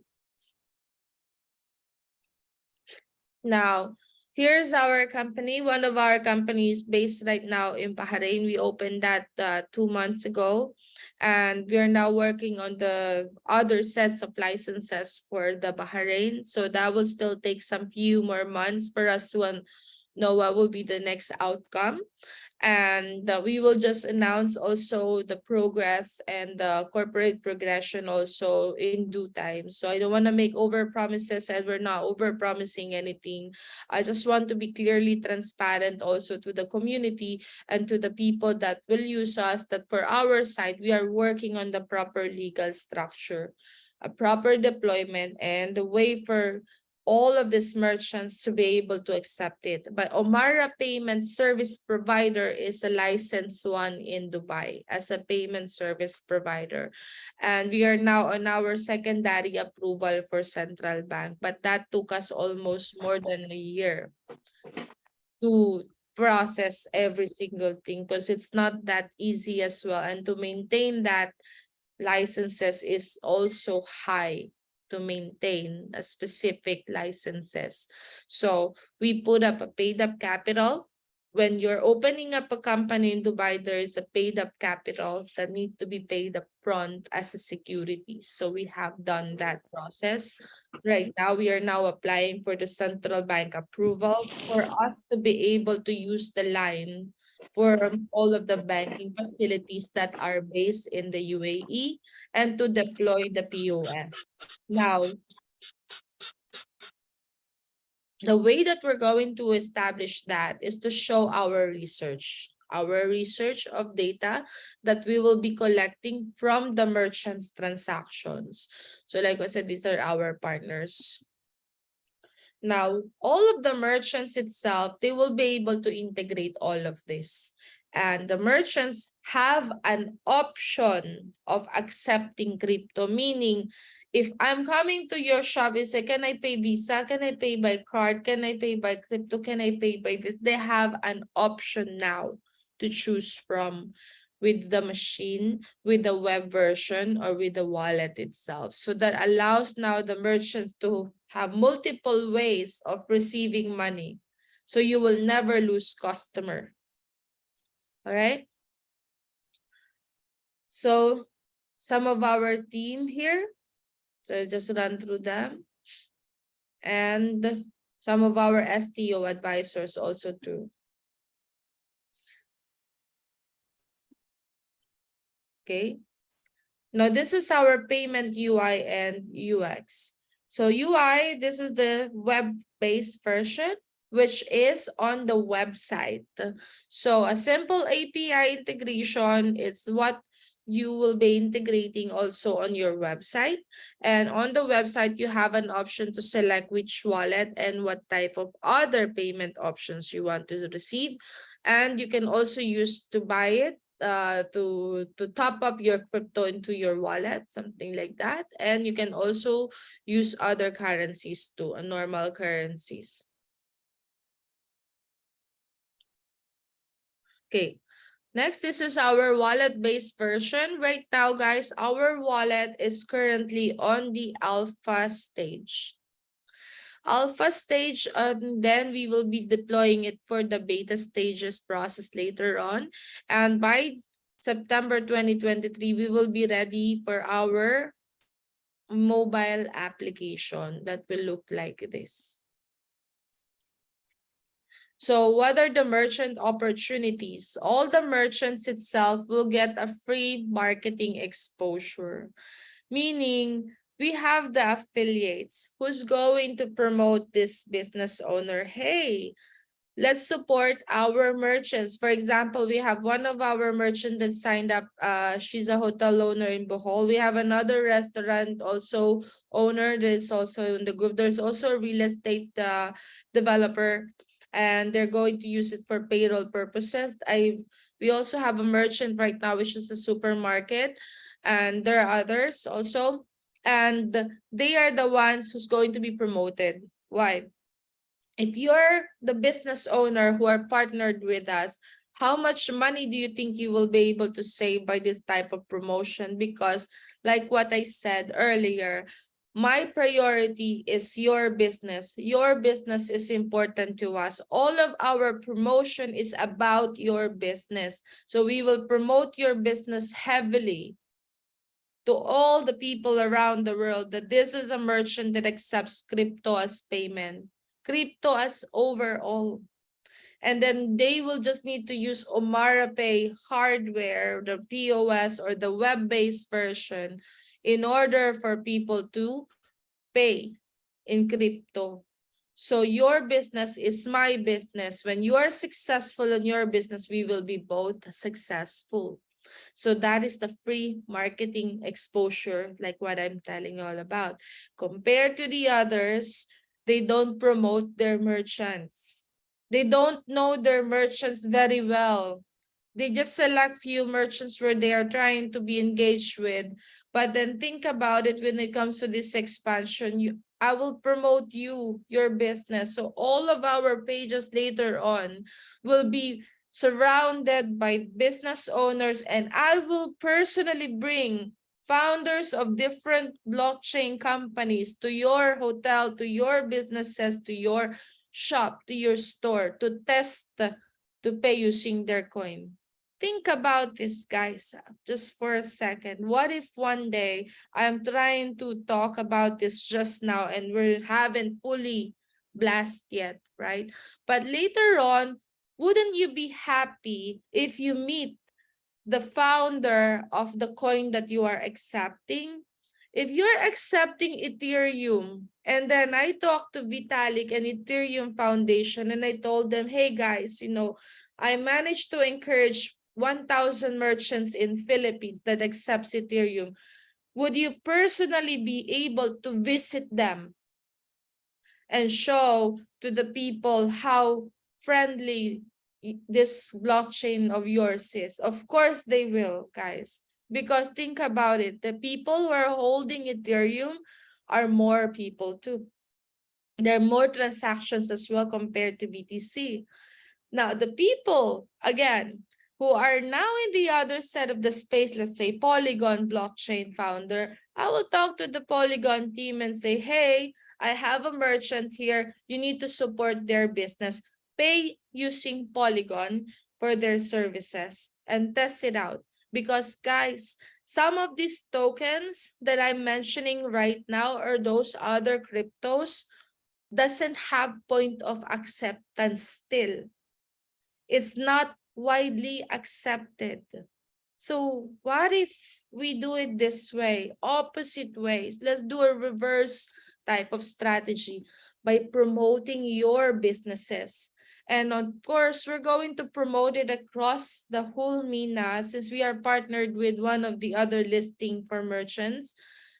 Now, here's our company. One of our companies based right now in Bahrain. We opened that 2 months ago, and we are now working on the other sets of licenses for the Bahrain. So that will still take some few more months for us to know what will be the next outcome. And we will just announce also the progress and the corporate progression also in due time. So I don't want to make over promises, and we're not over promising anything. I just want to be clearly transparent also to the community and to the people that will use us, that for our side, we are working on the proper legal structure, a proper deployment, and the way for all of these merchants to be able to accept it. But Omara Payment Service Provider is a licensed one in Dubai as a payment service provider. And we are now on our secondary approval for Central Bank, but that took us almost more than a year to process every single thing because it's not that easy as well. And to maintain that licenses is also high to maintain a specific licenses. So we put up a paid up capital. When you're opening up a company in Dubai, there is a paid up capital that need to be paid up front as a security. So we have done that process. Right now, we are now applying for the central bank approval for us to be able to use the line for all of the banking facilities that are based in the UAE and to deploy the POS. Now, the way that we're going to establish that is to show our research of data that we will be collecting from the merchants' transactions. So like I said, these are our partners. Now, all of the merchants itself, they will be able to integrate all of this. And the merchants have an option of accepting crypto, meaning if I'm coming to your shop and say, can I pay Visa? Can I pay by card? Can I pay by crypto? Can I pay by this? They have an option now to choose from with the machine, with the web version, or with the wallet itself. So that allows now the merchants to have multiple ways of receiving money. So you will never lose customer. All right. So some of our team here, so I just run through them. And some of our STO advisors also too. Okay. Now this is our payment UI and UX. So UI, this is the web-based version, which is on the website. So a simple API integration is what you will be integrating also on your website. And on the website, you have an option to select which wallet and what type of other payment options you want to receive. And you can also use to buy it, to top up your crypto into your wallet, something like that. And you can also use other currencies too, normal currencies. Okay. Next, this is our wallet-based version. Right now, guys, our wallet is currently on the alpha stage. Then we will be deploying it for the beta stages process later on. And by September 2023, we will be ready for our mobile application that will look like this. So what are the merchant opportunities? All the merchants itself will get a free marketing exposure, meaning we have the affiliates who's going to promote this business owner. Hey, let's support our merchants. For example, we have one of our merchants that signed up. She's a hotel owner in Bohol. We have another restaurant also owner that is also in the group. There's also a real estate developer, and they're going to use it for payroll purposes. We also have a merchant right now, which is a supermarket, and there are others also. And they are the ones who's going to be promoted. Why? If you're the business owner who are partnered with us, how much money do you think you will be able to save by this type of promotion? Because like what I said earlier, my priority is your business. Your business is important to us. All of our promotion is about your business. So we will promote your business heavily to all the people around the world that this is a merchant that accepts crypto as payment, crypto as overall. And then they will just need to use OmaraPay hardware, the POS or the web-based version in order for people to pay in crypto. So your business is my business. When you are successful in your business, we will be both successful. So that is the free marketing exposure, like what I'm telling you all about. Compared to the others, They don't promote their merchants. They don't know their merchants very well. They just select few merchants where they are trying to be engaged with. But then think about it when it comes to this expansion. I will promote your business. So all of our pages later on will be surrounded by business owners, and I will personally bring founders of different blockchain companies to your hotel, to your businesses, to your shop, to your store to test to pay using their coin. Think about this, guys, just for a second. What if one day I'm trying to talk about this just now and we haven't fully blast yet, right? But later on, wouldn't you be happy if you meet the founder of the coin that you are accepting? If you're accepting Ethereum, and then I talked to Vitalik and Ethereum Foundation, and I told them, hey guys, I managed to encourage 1,000 merchants in Philippines that accepts Ethereum. Would you personally be able to visit them and show to the people how friendly this blockchain of yours is? Of course they will, guys. Because think about it, the people who are holding Ethereum are more people too. There are more transactions as well compared to BTC. Now, the people, again, who are now in the other side of the space, let's say Polygon blockchain founder, I will talk to the Polygon team and say, hey, I have a merchant here. You need to support their business. Pay using Polygon for their services and test it out. Because, guys, some of these tokens that I'm mentioning right now or those other cryptos doesn't have point of acceptance still. It's not widely accepted. So what if we do it this way, opposite ways? Let's do a reverse type of strategy by promoting your businesses. And of course, we're going to promote it across the whole MENA since we are partnered with one of the other listing for merchants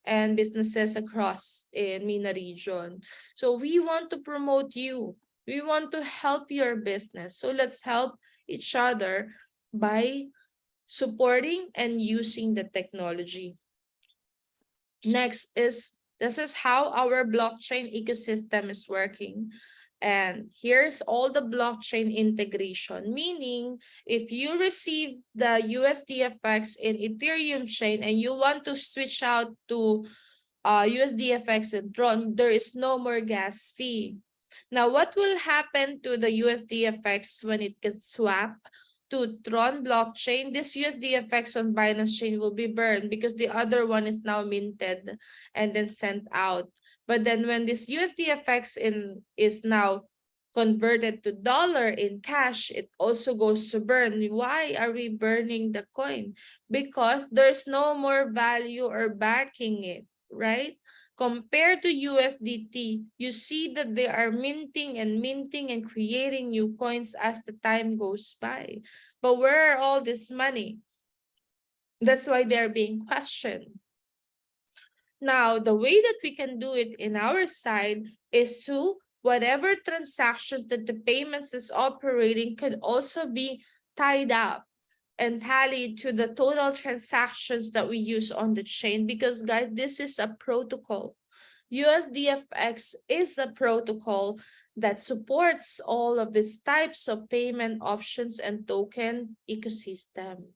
and businesses across in MENA region. So we want to promote you. We want to help your business. So let's help each other by supporting and using the technology. Next is, this is how our blockchain ecosystem is working. And here's all the blockchain integration, meaning if you receive the USDFX in Ethereum chain and you want to switch out to USDFX and Tron, there is no more gas fee. Now, what will happen to the USDFX when it gets swapped to Tron blockchain? This USDFX on Binance chain will be burned because the other one is now minted and then sent out. But then when this USDFX is now converted to dollar in cash, it also goes to burn. Why are we burning the coin? Because there's no more value or backing it, right? Compared to USDT, you see that they are minting and creating new coins as the time goes by. But where are all this money? That's why they're being questioned. Now, the way that we can do it in our side is to whatever transactions that the payments is operating could also be tied up and tallied to the total transactions that we use on the chain, because guys, this is a protocol. USDFX is a protocol that supports all of these types of payment options and token ecosystem.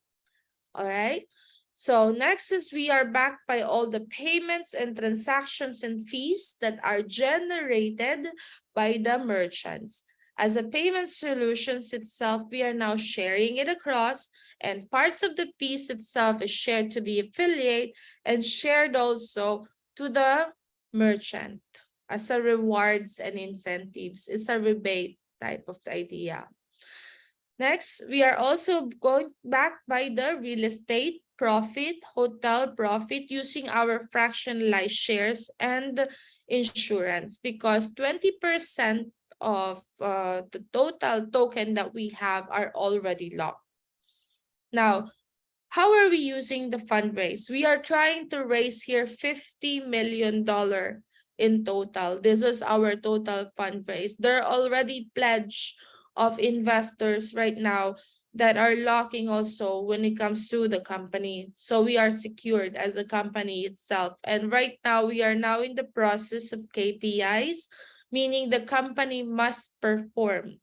All right. So next is we are backed by all the payments and transactions and fees that are generated by the merchants. As a payment solutions itself, we are now sharing it across, and parts of the fees itself is shared to the affiliate and shared also to the merchant as a rewards and incentives. It's a rebate type of idea. Next, we are also going back by the real estate profit, hotel profit, using our fractionalized shares and insurance, because 20% of the total token that we have are already locked. Now, how are we using the fundraise? We are trying to raise here $50 million in total. This is our total fundraise. There are already pledge of investors right now that are locking also when it comes to the company. So we are secured as a company itself. And right now, we are now in the process of KPIs, meaning the company must perform.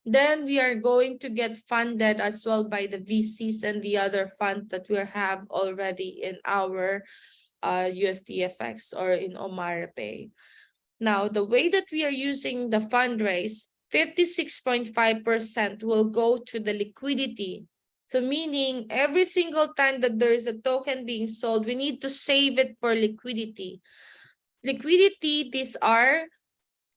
Then we are going to get funded as well by the VCs and the other funds that we have already in our USDFX or in OmaraPay. Now, the way that we are using the fundraise, 56.5% will go to the liquidity. So meaning every single time that there is a token being sold, we need to save it for liquidity. Liquidity, these are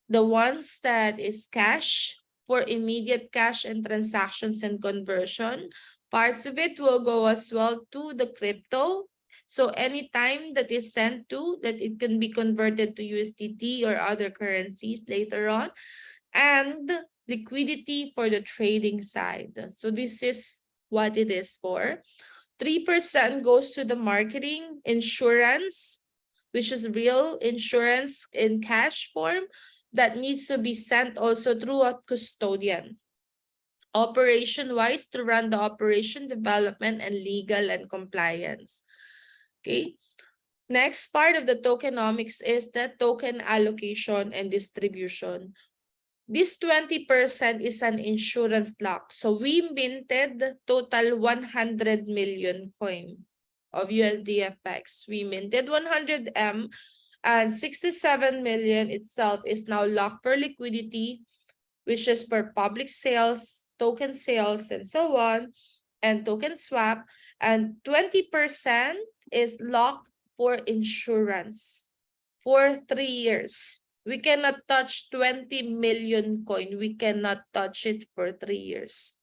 the ones that is cash for immediate cash and transactions and conversion. Parts of it will go as well to the crypto. So anytime that is sent to, that it can be converted to USDT or other currencies later on. And liquidity for the trading side. So this is what it is for. 3% goes to the marketing, insurance, which is real insurance in cash form that needs to be sent also through a custodian. Operation-wise, to run the operation, development, and legal and compliance. Okay. Next part of the tokenomics is the token allocation and distribution. This 20% is an insurance lock. So we minted total 100 million coin of USDFX. We minted 100 M and 67 million itself is now locked for liquidity, which is for public sales, token sales, and so on, and token swap. And 20% is locked for insurance for 3 years. We cannot touch 20 million coin. We cannot touch it for 3 years.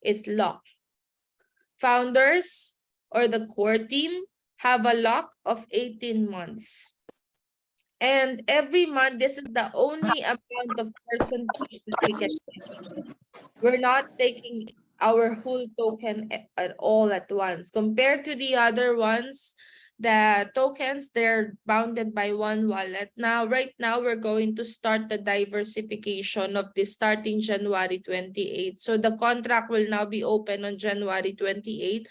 It's locked. Founders or the core team have a lock of 18 months. And every month, this is the only amount of percentage that we can take. We're not taking our whole token at all at once. Compared to the other ones, the tokens, they're bounded by one wallet. Now, right now, we're going to start the diversification of this starting January 28. So the contract will now be open on January 28.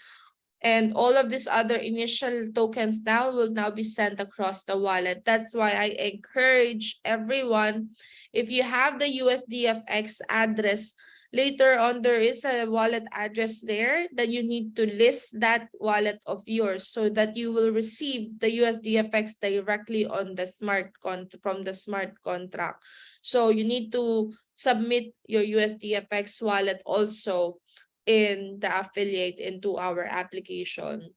And all of these other initial tokens now will now be sent across the wallet. That's why I encourage everyone, if you have the USDFX address, later on there is a wallet address there that you need to list that wallet of yours so that you will receive the USDFX directly on the from the smart contract. So you need to submit your USDFX wallet also in the affiliate into our application.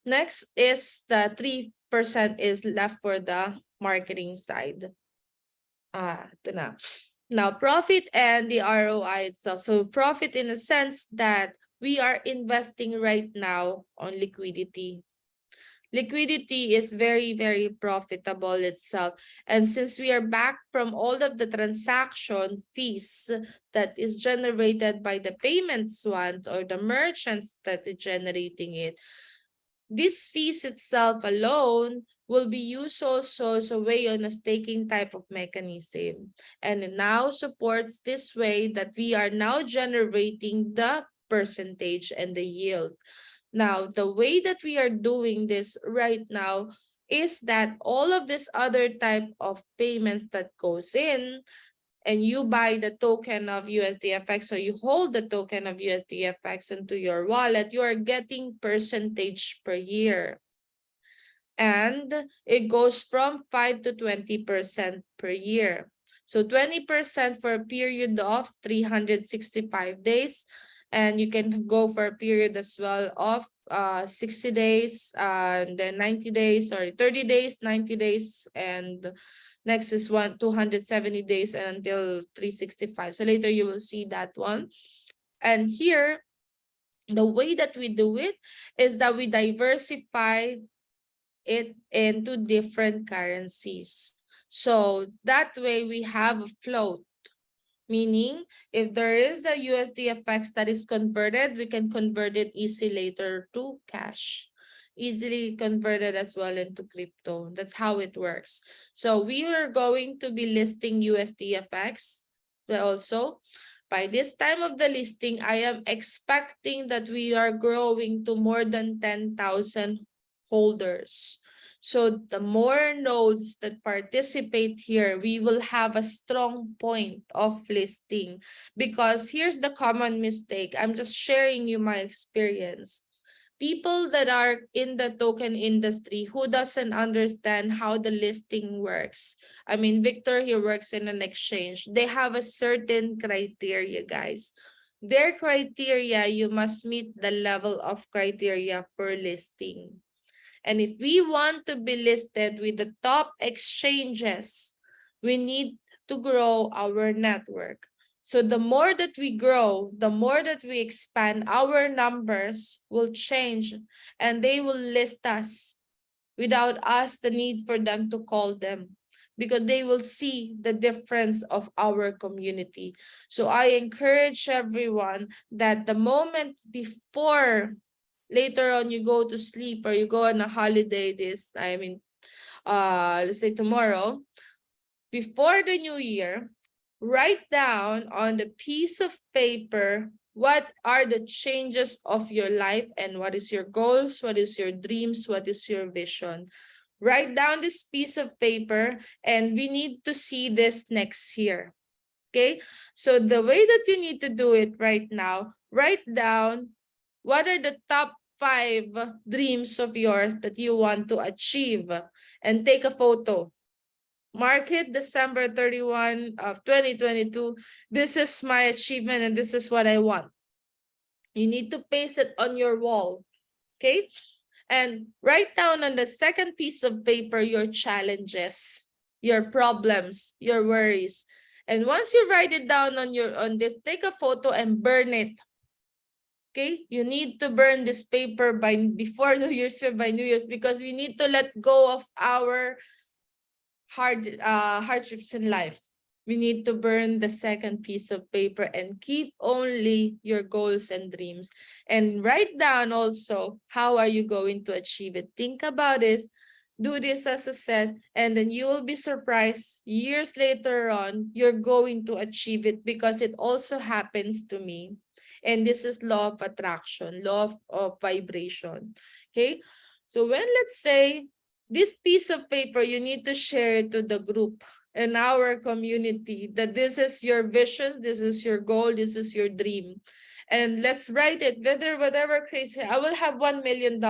Next is the 3% is left for the marketing side. Ito na. Now, profit and the ROI itself. So profit in a sense that we are investing right now on liquidity. Liquidity is very, very profitable itself. And since we are back from all of the transaction fees that is generated by the payments one or the merchants that is generating it, this fees itself alone will be used also as a way on a staking type of mechanism. And it now supports this way that we are now generating the percentage and the yield. Now, the way that we are doing this right now is that all of this other type of payments that goes in, and you buy the token of USDFX or you hold the token of USDFX into your wallet, you are getting percentage per year. And it goes from 5 to 20% per year. So 20% for a period of 365 days. And you can go for a period as well of 60 days, and then 90 days, sorry, 30 days, 90 days, and next is 270 days and until 365. So later you will see that one. And here, the way that we do it is that we diversify it into different currencies. So that way we have a float. Meaning, if there is a USDFX that is converted, we can convert it easy later to cash. easily converted as well into crypto. That's how it works. So we are going to be listing USDFX also. By this time of the listing, I am expecting that we are growing to more than 10,000 holders. So the more nodes that participate here, we will have a strong point of listing. Because here's the common mistake. I'm just sharing you my experience. People that are in the token industry who doesn't understand how the listing works. I mean, Victor, he works in an exchange. They have a certain criteria, guys. Their criteria, you must meet the level of criteria for listing. And if we want to be listed with the top exchanges, we need to grow our network. So the more that we grow, the more that we expand, our numbers will change and they will list us without us the need for them to call them, because they will see the difference of our community. So I encourage everyone that the moment before later on you go to sleep or you go on a holiday let's say tomorrow, before the new year, write down on the piece of paper what are the changes of your life and what is your goals, what is your dreams, what is your vision. Write down this piece of paper and we need to see this next year. Okay, so the way that you need to do it right now, write down what are the top 5 dreams of yours that you want to achieve and take a photo. Mark it December 31 of 2022. This is my achievement and this is what I want. You need to paste it on your wall. Okay? And write down on the second piece of paper your challenges, your problems, your worries. And once you write it down on this, take a photo and burn it. Okay, you need to burn this paper before New Year's or by New Year's, because we need to let go of our hardships in life. We need to burn the second piece of paper and keep only your goals and dreams. And write down also how are you going to achieve it. Think about this. Do this as a set, and then you will be surprised years later on, you're going to achieve it, because it also happens to me. And this is law of attraction, law of vibration. Okay. So when, let's say, this piece of paper, you need to share it to the group in our community that this is your vision, this is your goal, this is your dream. And let's write it, whatever crazy, I will have $1 million.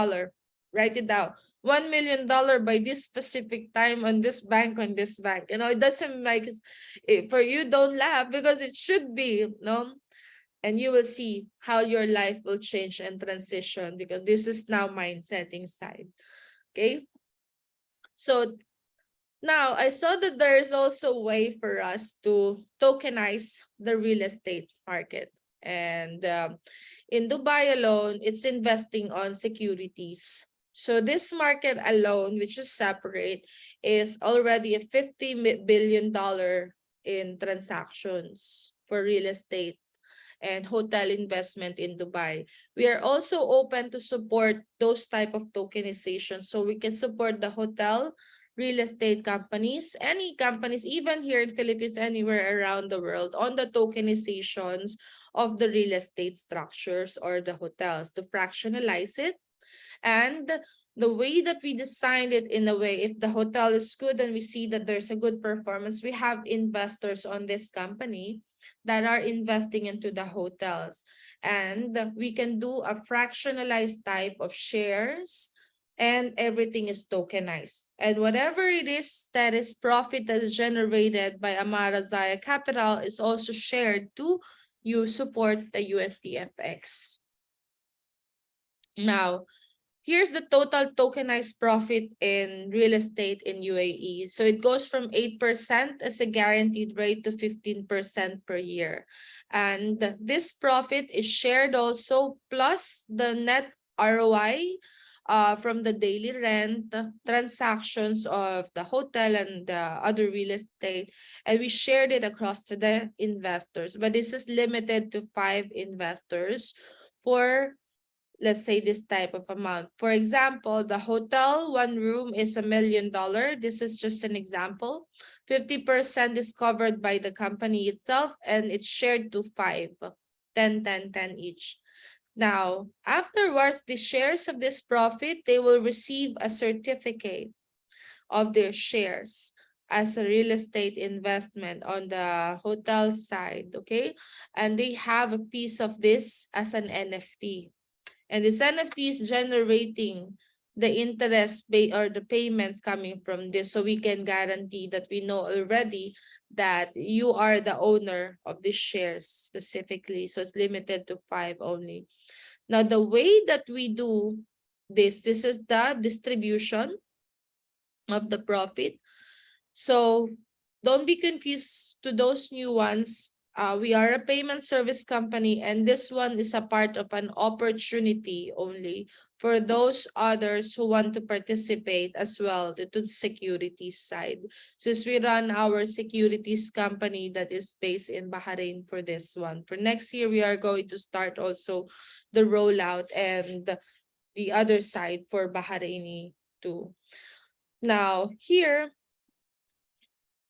Write it down. $1 million by this specific time on this bank, on this bank. You know, it doesn't make it, for you, don't laugh, because it should be, no? And you will see how your life will change and transition, because this is now mindset inside. Okay. So now I saw that there is also a way for us to tokenize the real estate market. And in Dubai alone, it's investing on securities. So this market alone, which is separate, is already a $50 billion in transactions for real estate and hotel investment in Dubai. We are also open to support those type of tokenization. So we can support the hotel, real estate companies, any companies, even here in Philippines, anywhere around the world, on the tokenizations of the real estate structures or the hotels to fractionalize it. And the way that we designed it, in a way, if the hotel is good and we see that there's a good performance, we have investors on this company that are investing into the hotels. And we can do a fractionalized type of shares, and everything is tokenized. And whatever it is that is profit that is generated by Amara Zaya Capital is also shared to you support the USDFX. Now, here's the total tokenized profit in real estate in UAE. So it goes from 8% as a guaranteed rate to 15% per year. And this profit is shared also, plus the net ROI from the daily rent transactions of the hotel and the other real estate. And we shared it across to the investors. But this is limited to 5 investors for let's say this type of amount. For example, the hotel one room is $1 million. This is just an example. 50% is covered by the company itself, and it's shared to 5, 10, 10, 10 each. Now, afterwards, the shares of this profit, they will receive a certificate of their shares as a real estate investment on the hotel side, okay? And they have a piece of this as an NFT. And this NFT is generating the interest or the payments coming from this. So we can guarantee that we know already that you are the owner of the shares specifically. So it's limited to 5 only. Now, the way that we do this is the distribution of the profit. So don't be confused to those new ones. We are a payment service company, and this one is a part of an opportunity only for those others who want to participate as well to the securities side. Since we run our securities company that is based in Bahrain for this one. For next year, we are going to start also the rollout and the other side for Bahraini too. Now, here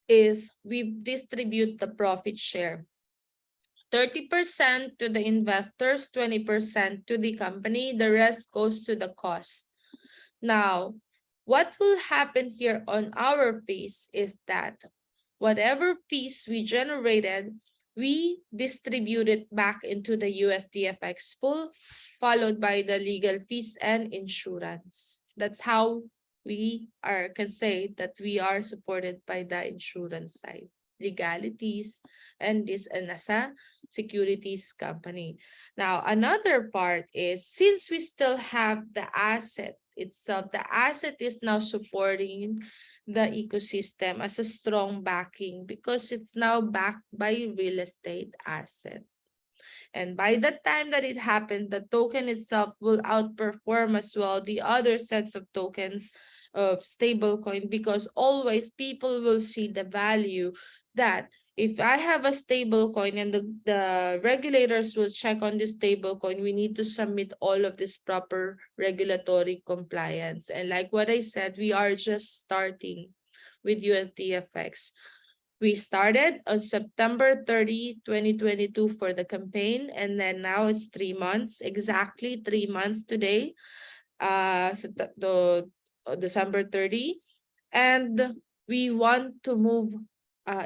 is we distribute the profit share. 30% to the investors, 20% to the company, the rest goes to the cost. Now, what will happen here on our fees is that whatever fees we generated, we distribute it back into the USDFX pool, followed by the legal fees and insurance. That's how we can say that we are supported by the insurance side, legalities, and this and as a securities company. Now, another part is since we still have the asset itself, the asset is now supporting the ecosystem as a strong backing because it's now backed by real estate asset. And by the time that it happened, the token itself will outperform as well the other sets of tokens of stablecoin because always people will see the value that if I have a stable coin and the regulators will check on this stable coin, we need to submit all of this proper regulatory compliance. And like what I said, we are just starting with USDFX. We started on September 30, 2022 for the campaign, and then now it's 3 months, exactly 3 months today, December 30. And we want to move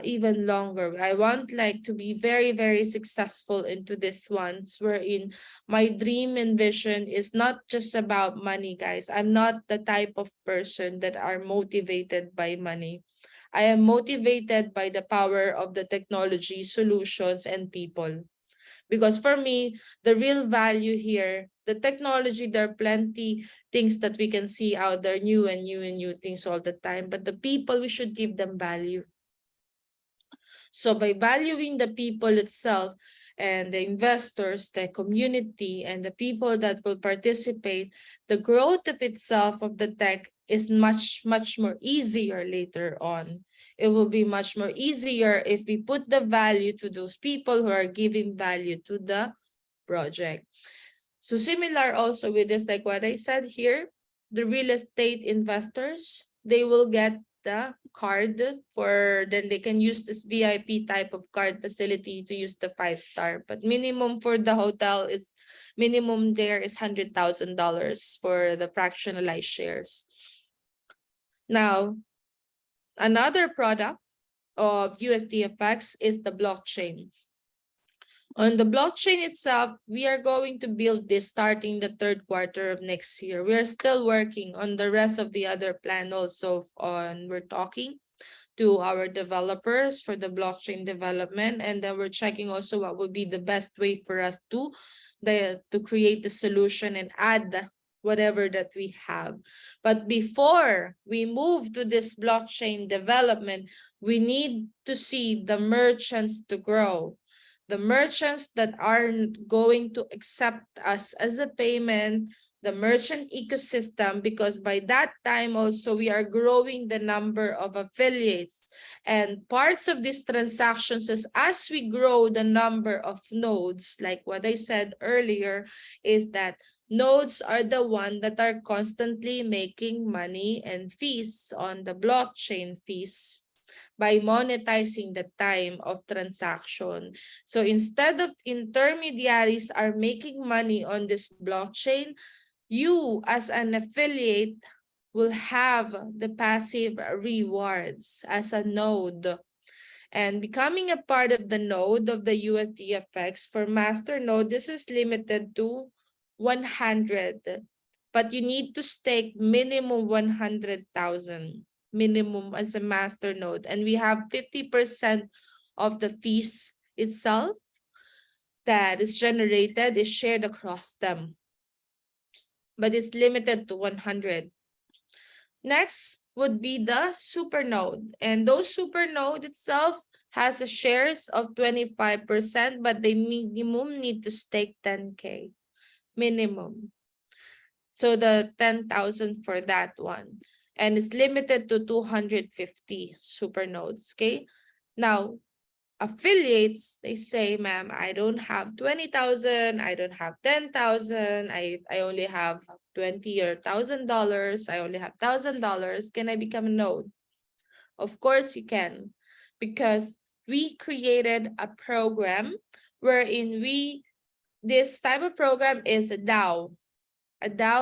even longer. I want like to be very, very successful into this ones wherein my dream and vision is not just about money, guys. I'm not the type of person that are motivated by money. I am motivated by the power of the technology, solutions, and people. Because for me, the real value here, the technology, there are plenty things that we can see out there, new and new and new things all the time. But the people, we should give them value. So by valuing the people itself and the investors, the community, and the people that will participate, the growth of itself of the tech is much, much more easier later on. It will be much more easier if we put the value to those people who are giving value to the project. So similar also with this, like what I said here, the real estate investors, they will get the card for, then they can use this VIP type of card facility to use the 5-star. But minimum for the hotel is, minimum there is $100,000 for the fractionalized shares. Now, another product of USDFX is the blockchain. On the blockchain itself, we are going to build this starting the 3rd quarter of next year. We are still working on the rest of the other plan also we're talking to our developers for the blockchain development. And then we're checking also what would be the best way for us to create the solution and add whatever that we have. But before we move to this blockchain development, we need to see the merchants to grow. the merchants that are going to accept us as a payment, the merchant ecosystem, because by that time also we are growing the number of affiliates. And parts of these transactions is as we grow the number of nodes, like what I said earlier, is that nodes are the one that are constantly making money and fees on the blockchain fees by monetizing the time of transaction. So instead of intermediaries are making money on this blockchain, you as an affiliate will have the passive rewards as a node. And becoming a part of the node of the USDFX for master node, this is limited to 100. But you need to stake minimum 100,000 minimum as a master node. And we have 50% of the fees itself that is generated is shared across them. But it's limited to 100. Next would be the supernode. And those supernode itself has a shares of 25%, but they minimum need to stake 10K minimum. So the 10,000 for that one. And it's limited to 250 supernodes. Okay. Now, affiliates, they say, ma'am, I don't have 20,000, I don't have 10,000, I only have 20 or $1,000, I only have $1,000. Can I become a node? Of course you can, because we created a program wherein this type of program is a DAO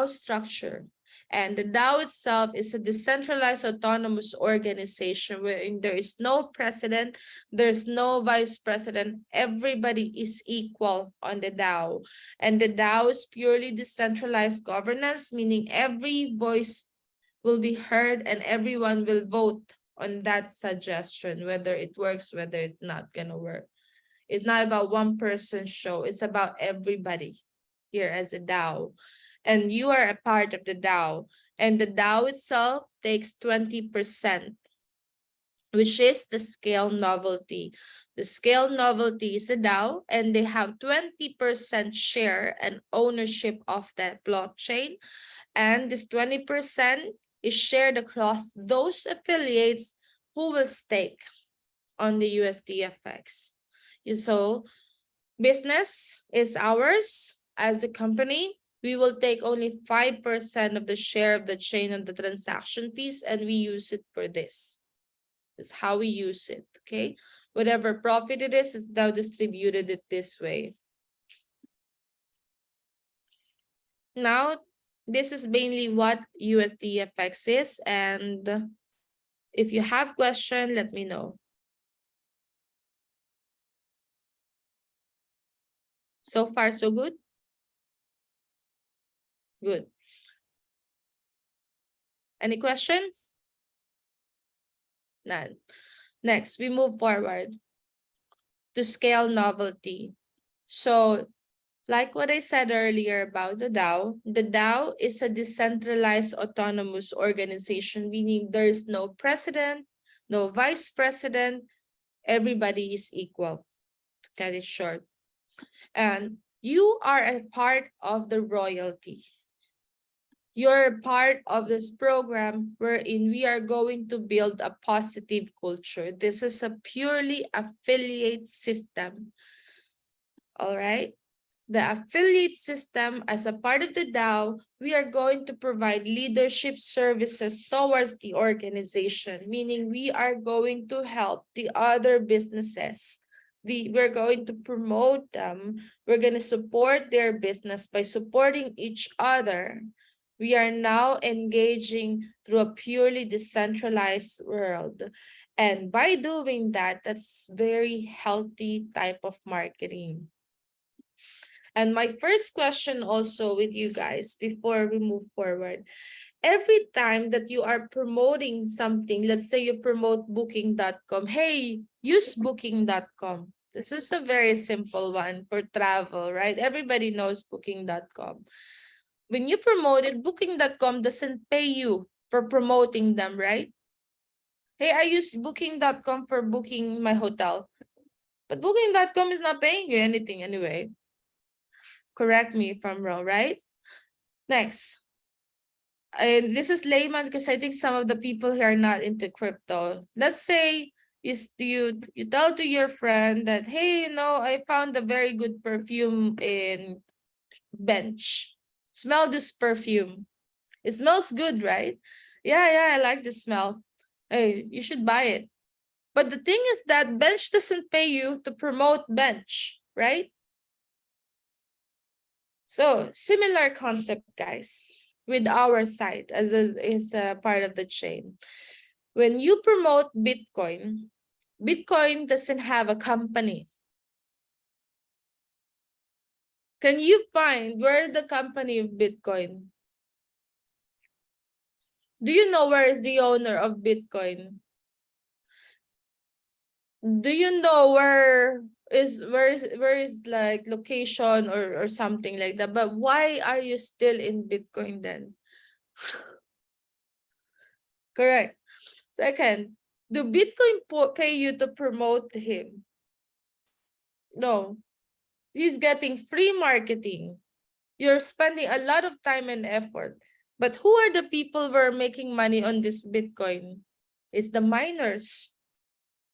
structure. And the DAO itself is a decentralized autonomous organization wherein there is no president, there's no vice president, everybody is equal on the DAO. And the DAO is purely decentralized governance, meaning every voice will be heard and everyone will vote on that suggestion, whether it works, whether it's not gonna work. It's not about one person's show, it's about everybody here as a DAO. And you are a part of the DAO. And the DAO itself takes 20%, which is the scale novelty. The scale novelty is a DAO, and they have 20% share and ownership of that blockchain. And this 20% is shared across those affiliates who will stake on the USDFX. So business is ours as a company. We will take only 5% of the share of the chain and the transaction fees, and we use it for this. That's how we use it, okay? Whatever profit it is now distributed it this way. Now, this is mainly what USDFX is, and if you have question, let me know. So far, so good? Good. Any questions? None. Next, we move forward to scale novelty. So, like what I said earlier about the DAO is a decentralized autonomous organization, meaning there's no president, no vice president, everybody is equal, to cut it short. And you are a part of the royalty. You're part of this program wherein we are going to build a positive culture. This is a purely affiliate system. All right. The affiliate system, as a part of the DAO, we are going to provide leadership services towards the organization, meaning we are going to help the other businesses. We're going to promote them. We're going to support their business by supporting each other. We are now engaging through a purely decentralized world. And by doing that, that's very healthy type of marketing. And my first question also with you guys before we move forward, every time that you are promoting something, let's say you promote booking.com, hey, use booking.com. This is a very simple one for travel, right? Everybody knows booking.com. When you promote it, booking.com doesn't pay you for promoting them, right? Hey, I use booking.com for booking my hotel. But Booking.com is not paying you anything anyway. Correct me if I'm wrong, right? Next. And this is layman because I think some of the people here are not into crypto. Let's say you tell to your friend that, hey, I found a very good perfume in Bench. Smell this perfume. It smells good, right? Yeah, I like the smell. Hey, you should buy it. But the thing is that Bench doesn't pay you to promote Bench, right? So similar concept, guys, with our site is a part of the chain. When you promote Bitcoin, Bitcoin doesn't have a company. Can you find where the company of Bitcoin? Do you know where is the owner of Bitcoin? Do you know where is like location or something like that? But why are you still in Bitcoin then? Correct. Second, do Bitcoin pay you to promote him? No. He's getting free marketing. You're spending a lot of time and effort. But who are the people who are making money on this Bitcoin? It's the miners.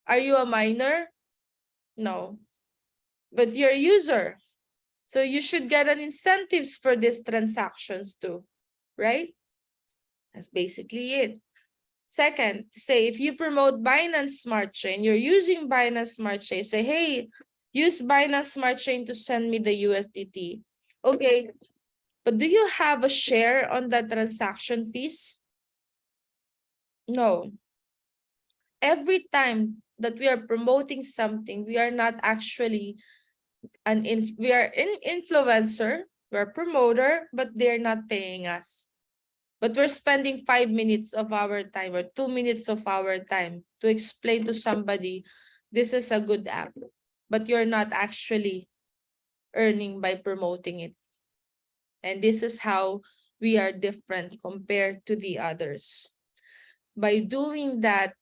Are you a miner? No. But you're a user. So you should get an incentives for these transactions too, right? That's basically it. Second, say if you promote Binance Smart Chain, you're using Binance Smart Chain, say, hey, use Binance Smart Chain to send me the USDT. Okay, but do you have a share on the transaction fees? No. Every time that we are promoting something, we are not actually we are an influencer, we're a promoter, but they're not paying us. But we're spending 5 minutes of our time or 2 minutes of our time to explain to somebody this is a good app, but you're not actually earning by promoting it. And this is how we are different compared to the others. By doing that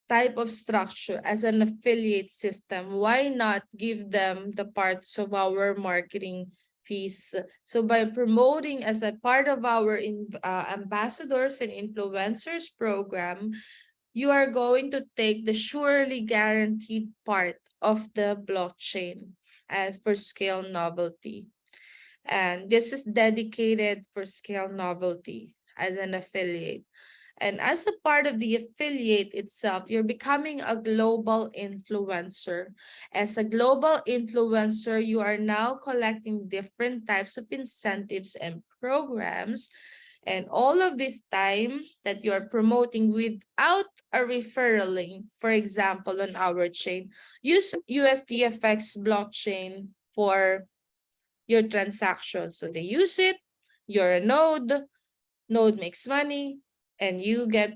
type of structure as an affiliate system, why not give them the parts of our marketing fees? So by promoting as a part of our ambassadors and influencers program, you are going to take the surely guaranteed part of the blockchain as for scale novelty. And this is dedicated for scale novelty as an affiliate. And as a part of the affiliate itself, you're becoming a global influencer. As a global influencer, you are now collecting different types of incentives and programs. And all of this time that you're promoting without a referral link, for example, on our chain, use USDFX blockchain for your transactions. So they use it, you're a node makes money, and you get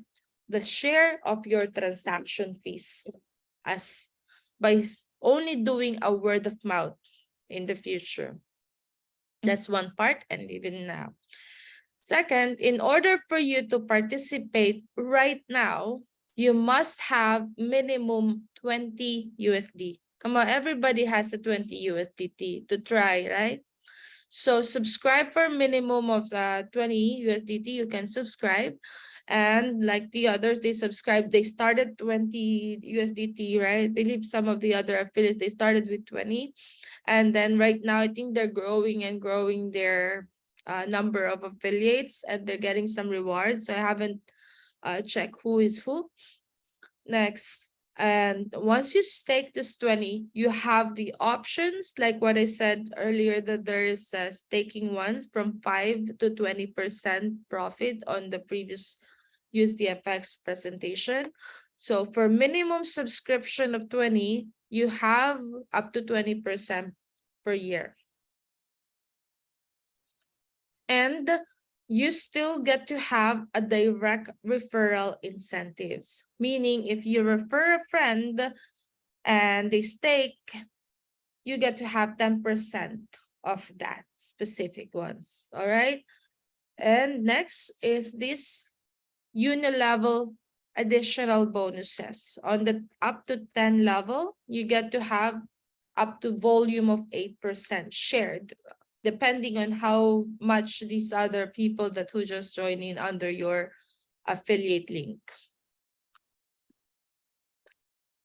the share of your transaction fees as by only doing a word of mouth in the future. That's one part, and even now. Second, in order for you to participate right now, you must have minimum 20 USD. Come on, everybody has a 20 USDT to try, right? So subscribe for a minimum of 20 USDT. You can subscribe. And like the others, they started 20 USDT, right? I believe some of the other affiliates, they started with 20. And then right now, I think they're growing and growing their number of affiliates, and they're getting some rewards. So I haven't checked who is who. Next. And once you stake this 20, you have the options, like what I said earlier, that there is staking ones from 5 to 20% profit on the previous USDFX presentation. So for minimum subscription of 20, you have up to 20% per year. And you still get to have a direct referral incentives, meaning if you refer a friend and they stake, you get to have 10% of that specific ones. All right. And next is this unilevel additional bonuses. On the up to 10 level, you get to have up to volume of 8% shared, depending on how much these other people that who just join in under your affiliate link.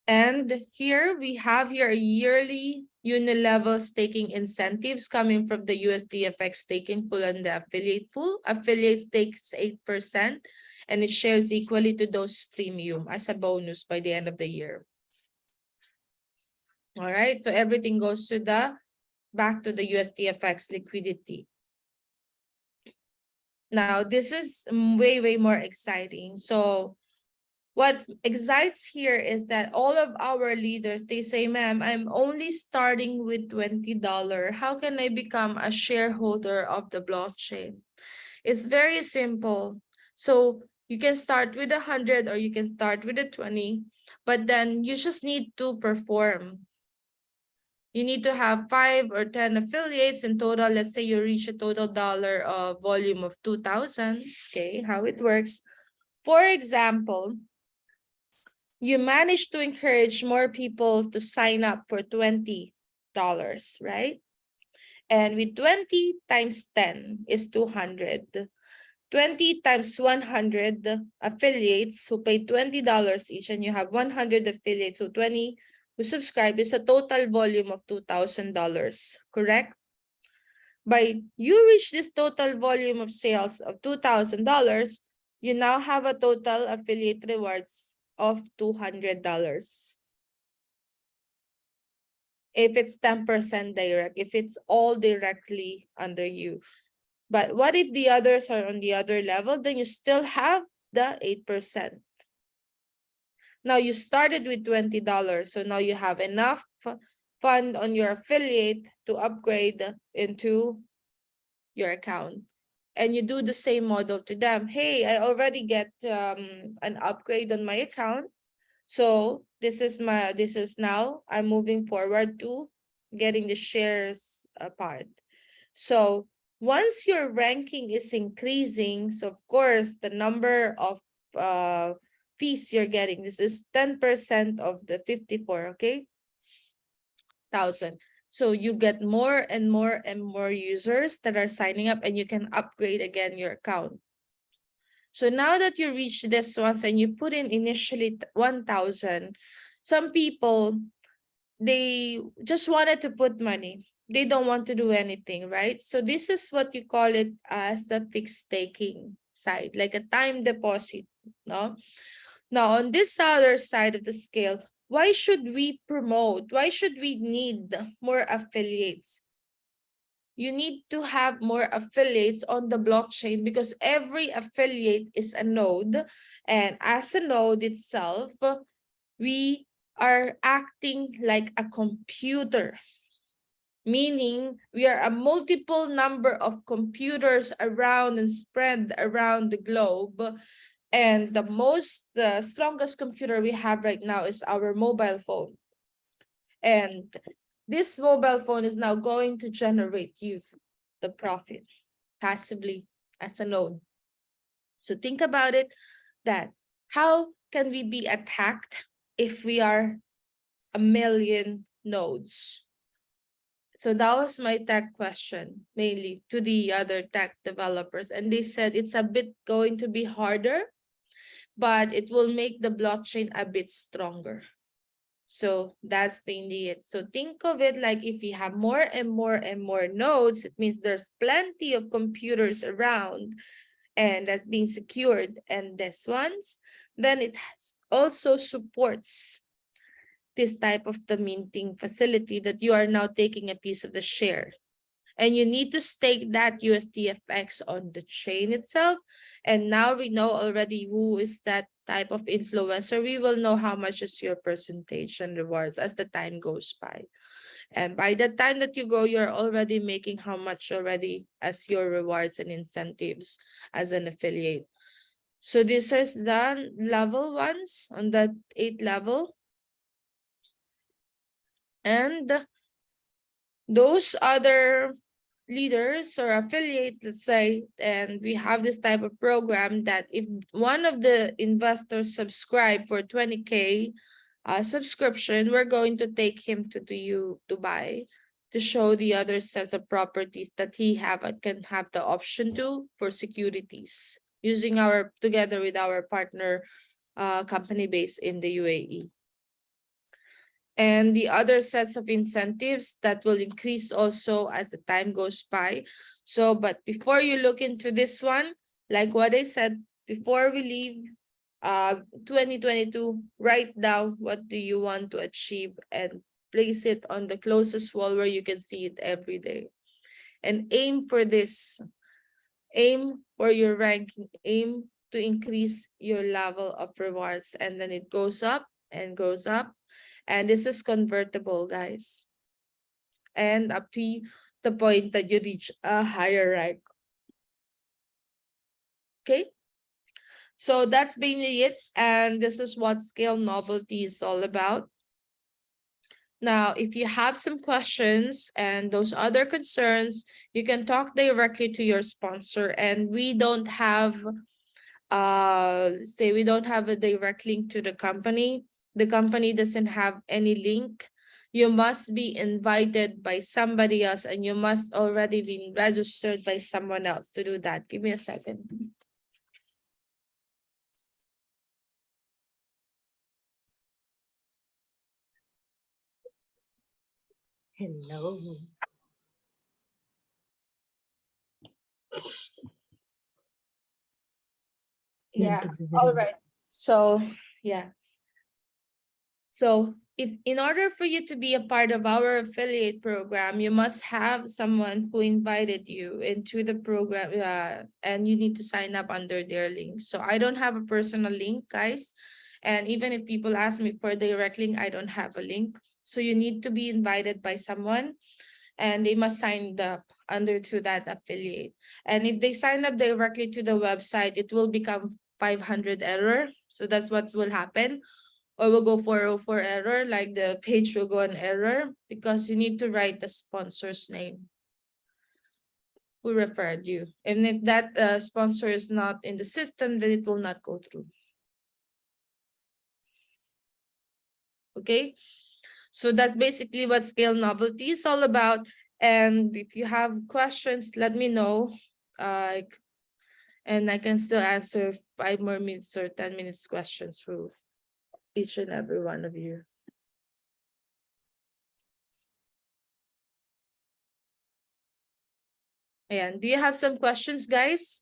And here we have your yearly unilevel staking incentives coming from the USDFX staking pool and the affiliate pool. Affiliate stakes 8% and it shares equally to those premium as a bonus by the end of the year. All right, so everything goes to the back to the USDFX liquidity. Now, this is way, way more exciting. So what excites here is that all of our leaders, they say, ma'am, I'm only starting with $20. How can I become a shareholder of the blockchain? It's very simple. So you can start with 100 or you can start with a 20, but then you just need to perform. You need to have 5 or 10 affiliates in total. Let's say you reach a total dollar volume of 2,000. Okay, how it works. For example, you manage to encourage more people to sign up for $20, right? And with 20 times 10 is 200. 20 times 100 affiliates who pay $20 each, and you have 100 affiliates who 20 who subscribe is a total volume of $2,000, correct? By you reach this total volume of sales of $2,000, you now have a total affiliate rewards of $200. If it's 10% direct, if it's all directly under you. But what if the others are on the other level? Then you still have the 8%. Now you started with $20, so now you have enough fund on your affiliate to upgrade into your account. And you do the same model to them. Hey, I already get an upgrade on my account. So this is now I'm moving forward to getting the shares part. So once your ranking is increasing, so of course the number of fees you're getting, this is 10% of the 54, okay, thousand. So you get more and more and more users that are signing up, and you can upgrade again your account. So now that you reach this once and you put in initially 1,000, some people, they just wanted to put money. They don't want to do anything, right? So this is what you call it as a fixed staking side, like a time deposit, no? Now, on this other side of the scale, why should we promote? Why should we need more affiliates? You need to have more affiliates on the blockchain because every affiliate is a node. And as a node itself, we are acting like a computer, meaning we are a multiple number of computers around and spread around the globe. And the strongest computer we have right now is our mobile phone. And this mobile phone is now going to generate you the profit passively as a node. So think about it, that how can we be attacked if we are a million nodes? So that was my tech question, mainly to the other tech developers. And they said it's a bit going to be harder, but it will make the blockchain a bit stronger. So that's mainly it. So think of it like if you have more and more and more nodes, it means there's plenty of computers around and that's being secured. And this ones, then it also supports this type of the minting facility that you are now taking a piece of the share. And you need to stake that USDFX on the chain itself. And now we know already who is that type of influencer. We will know how much is your percentage and rewards as the time goes by. And by the time that you go, you're already making how much already as your rewards and incentives as an affiliate. So these are the level ones on that 8th level. And those other leaders or affiliates, let's say, and we have this type of program that if one of the investors subscribe for 20K subscription, we're going to take him to the Dubai to show the other sets of properties that he have can have the option to for securities using our together with our partner company based in the UAE. And the other sets of incentives that will increase also as the time goes by. So, but before you look into this one, like what I said, before we leave 2022, write down what do you want to achieve and place it on the closest wall where you can see it every day. And aim for this. Aim for your ranking. Aim to increase your level of rewards. And then it goes up and goes up, and this is convertible, guys. And up to the point that you reach a higher rank. Okay. So that's mainly it. And this is what scale novelty is all about. Now, if you have some questions and those other concerns, you can talk directly to your sponsor. And we don't have say we don't have a direct link to the company doesn't have any link. You must be invited by somebody else, and you must already be registered by someone else to do that. Give me a second. Hello. Yeah, all right. So yeah, so if in order for you to be a part of our affiliate program, you must have someone who invited you into the program, and you need to sign up under their link. So I don't have a personal link, guys. And even if people ask me for a direct link, I don't have a link. So you need to be invited by someone, and they must sign up under to that affiliate. And if they sign up directly to the website, it will become 500 error. So that's what will happen, or will go 404 error, like the page will go on error because you need to write the sponsor's name who referred you. And if that sponsor is not in the system, then it will not go through. Okay, so that's basically what scale novelty is all about. And if you have questions, let me know. And I can still answer 5 more minutes or 10 minutes questions for each and every one of you. And do you have some questions, guys?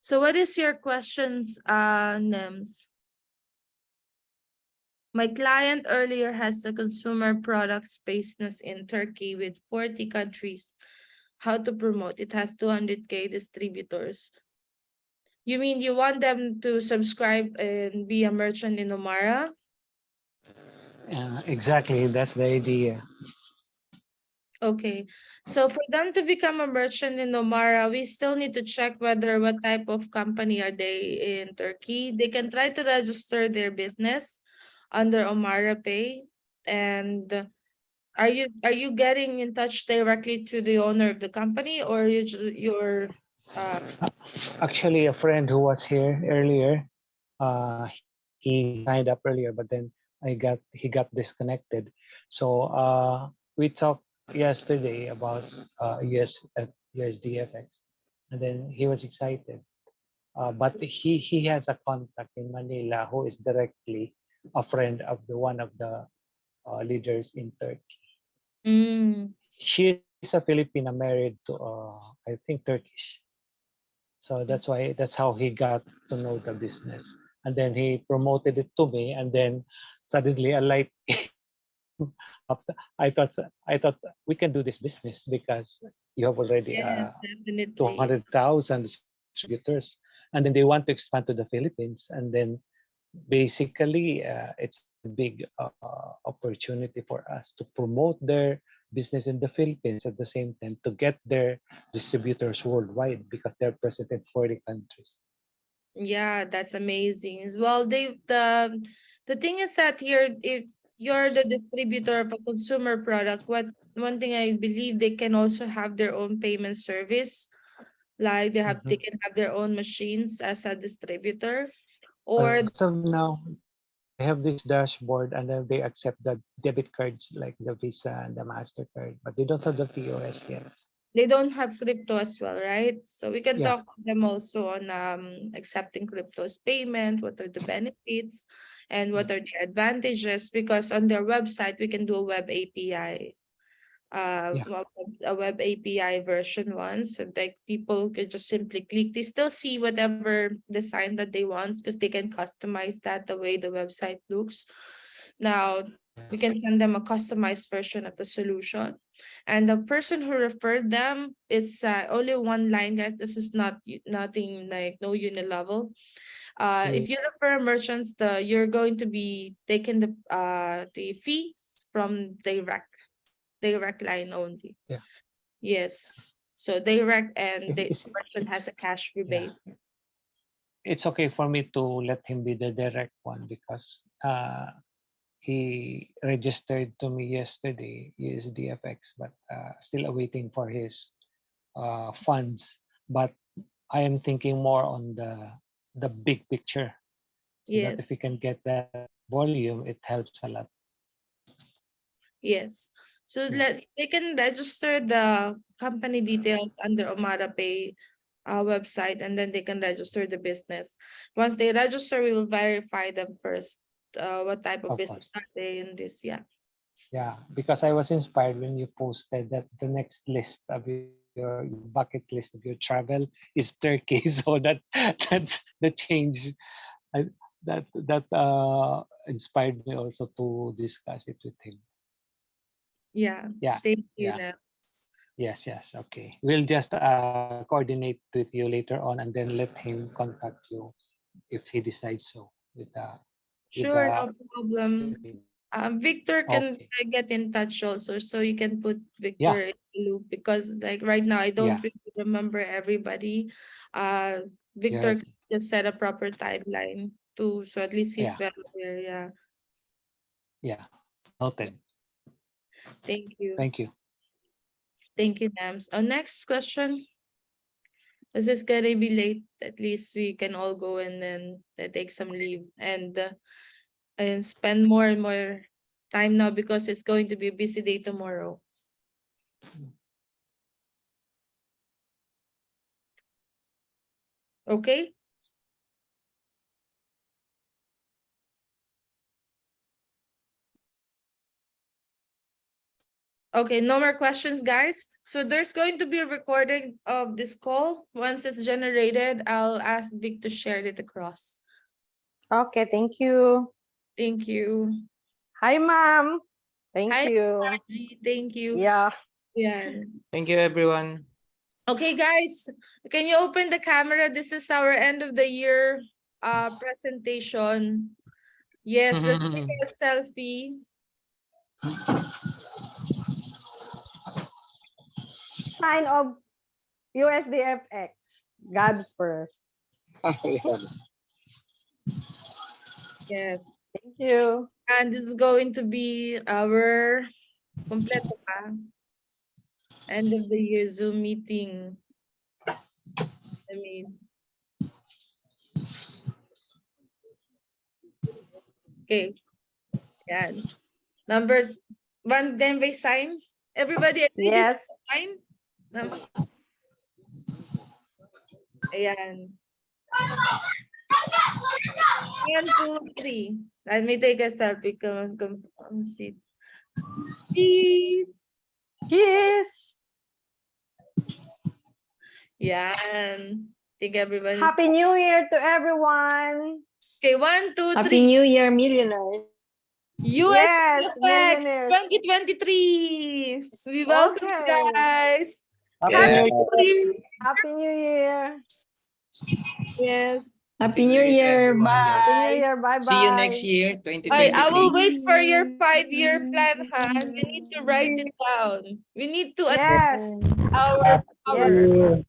So what is your questions, Nems? My client earlier has a consumer products business in Turkey with 40 countries. How to promote? It has 200K distributors. You mean you want them to subscribe and be a merchant in Omara? Exactly, that's the idea. Okay. So for them to become a merchant in Omara, we still need to check whether what type of company are they in Turkey. They can try to register their business under OmaraPay. And are you getting in touch directly to the owner of the company, or you're Actually, a friend who was here earlier, he signed up earlier, but then he got disconnected. So we talked yesterday about USDFX, and then he was excited. But he has a contact in Manila who is directly a friend of the one of the leaders in Turkey. mm, She is a Filipina married to I think Turkish. So that's how he got to know the business. And then he promoted it to me, and then suddenly a light came up. I thought we can do this business because you have already yes, definitely. 200,000 distributors, and then they want to expand to the Philippines, and then basically it's a big opportunity for us to promote there, business in the Philippines at the same time to get their distributors worldwide because they're present in 40 countries. Yeah, that's amazing. Well, the thing is that here, if you're the distributor of a consumer product, what one thing I believe they can also have their own payment service. Like they Mhm. can have their own machines as a distributor, As or of now, they have this dashboard and then they accept the debit cards like the Visa and the MasterCard, but they don't have the POS yet. they don't have crypto as well, right? So we can Yeah, talk to them also on accepting crypto as payment, what are the benefits and what yeah, are the advantages, because on their website we can do a web API, yeah, a web API version once, and like people could just simply click. They still see whatever design that they want because they can customize that the way the website looks. Now yeah. we can send them a customized version of the solution. And the person who referred them, it's only one line, guys. This is nothing like no unit level. If you Yeah, refer merchants, you're going to be taking the fees from direct line only. yeah. Yes. So direct, and It's, the it's, merchant it's has a cash yeah. rebate. It's okay for me to let him be the direct one because he registered to me yesterday USDFX, but still awaiting for his funds. But I am thinking more on the big picture, so that Yes. if we can get that volume, it helps a lot. Yes. So Yeah, they can register the company details under OmaraPay website, and then they can register the business. Once they register, we will verify them first. What type of of business course. are they in this? Yeah. Yeah, because I was inspired when you posted that the next list of your bucket list of your travel is Turkey. So that's the change. I, that inspired me also to discuss it with him. Yeah. Yeah, Thank you, yeah. Nat. Yes, yes. Okay. We'll just coordinate with you later on and then let him contact you if he decides so with Sure, the no problem. payment. Victor can Okay. get in touch also, so you can put Yeah. Victor in the loop, because like right now I don't Yeah. really remember everybody. Victor Yes. can just set a proper timeline too, so at least he's Yeah. well aware. Yeah. Yeah. Noted. Thank you. Thank you. Thank you, Nams. Next question. This is gonna be late. At least we can all go and then take some leave and spend more and more time now, because it's going to be a busy day tomorrow. Okay? Okay, no more questions, guys. So there's going to be a recording of this call. Once it's generated, I'll ask Vic to share it across. Okay, thank you. Thank you. Hi, ma'am. Thank Hi, Miss you. Margie. Thank you. Yeah. Yeah. Thank you, everyone. Okay, guys, can you open the camera? This is our end of the year presentation. Yes, let's take a selfie. Sign of USDFX. God first. Yes. Thank you. And this is going to be our completo pa, end of the year Zoom meeting. I mean, okay. Yan. Number one, then by sign. Everybody agree this is Yes. the sign? Ayan. 1, 2, 3. Let me take a selfie. Come, see. Cheese. Cheers. Yan. Think everybody's Happy New Year to everyone. okay. 1, 2, Happy 3. New Year, millionaires. Yes, USDFX millionaires. 2023. We welcome you Okay. guys. Happy Happy Yeah. New Year. New Year. Happy New Year. Yes. Happy New Year. Bye-bye. See you next year, I will 2023. wait for your 5-year plan, Han. We need to write it down. We need to Yes. our power. Yes.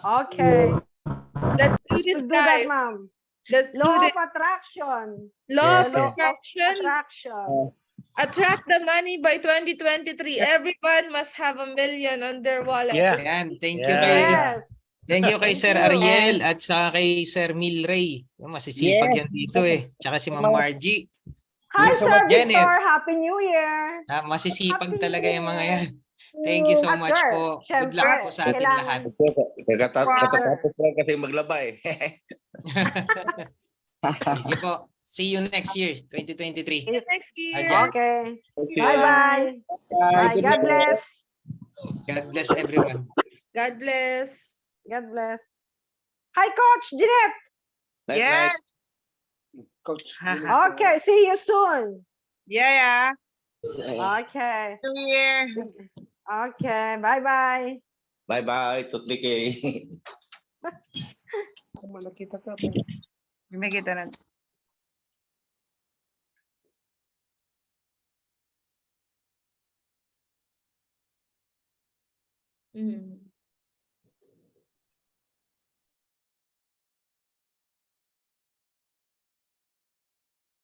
Okay. Let's do Let's this, do that, guys. ma'am. Let's do Law this. of attraction. Law Yes, of The law yes. of attraction. attraction. Attract the money by 2023. Everyone must have 1 million on their wallet. Yeah. Ayan, thank you Yeah. Yes. thank you kay Thank Sir you. Ariel Yes. at sa kay Sir Milray. Masisipag yan dito eh. Tsaka si Ma'am Margie. Hi, so Sir much, Janet. Victor. Happy New Year. Masisipag Happy talaga New yung mga Year. yan. Thank you so much Sir, po. Good syempre, luck po sa atin lahat. kailangan. Katatapos lang kasi maglaba eh. Sige po. See you next year, 2023. See you next year. Adyan. Okay. Okay. Bye-bye. Bye. Good God night. bless. God bless everyone. God bless. God bless. Hi, Coach Jeanette. Night, Yes. night. Coach. Okay, see you soon. Yeah. Okay. New Year. Okay, bye-bye. Bye-bye. Tutbike. May kita na. Mm.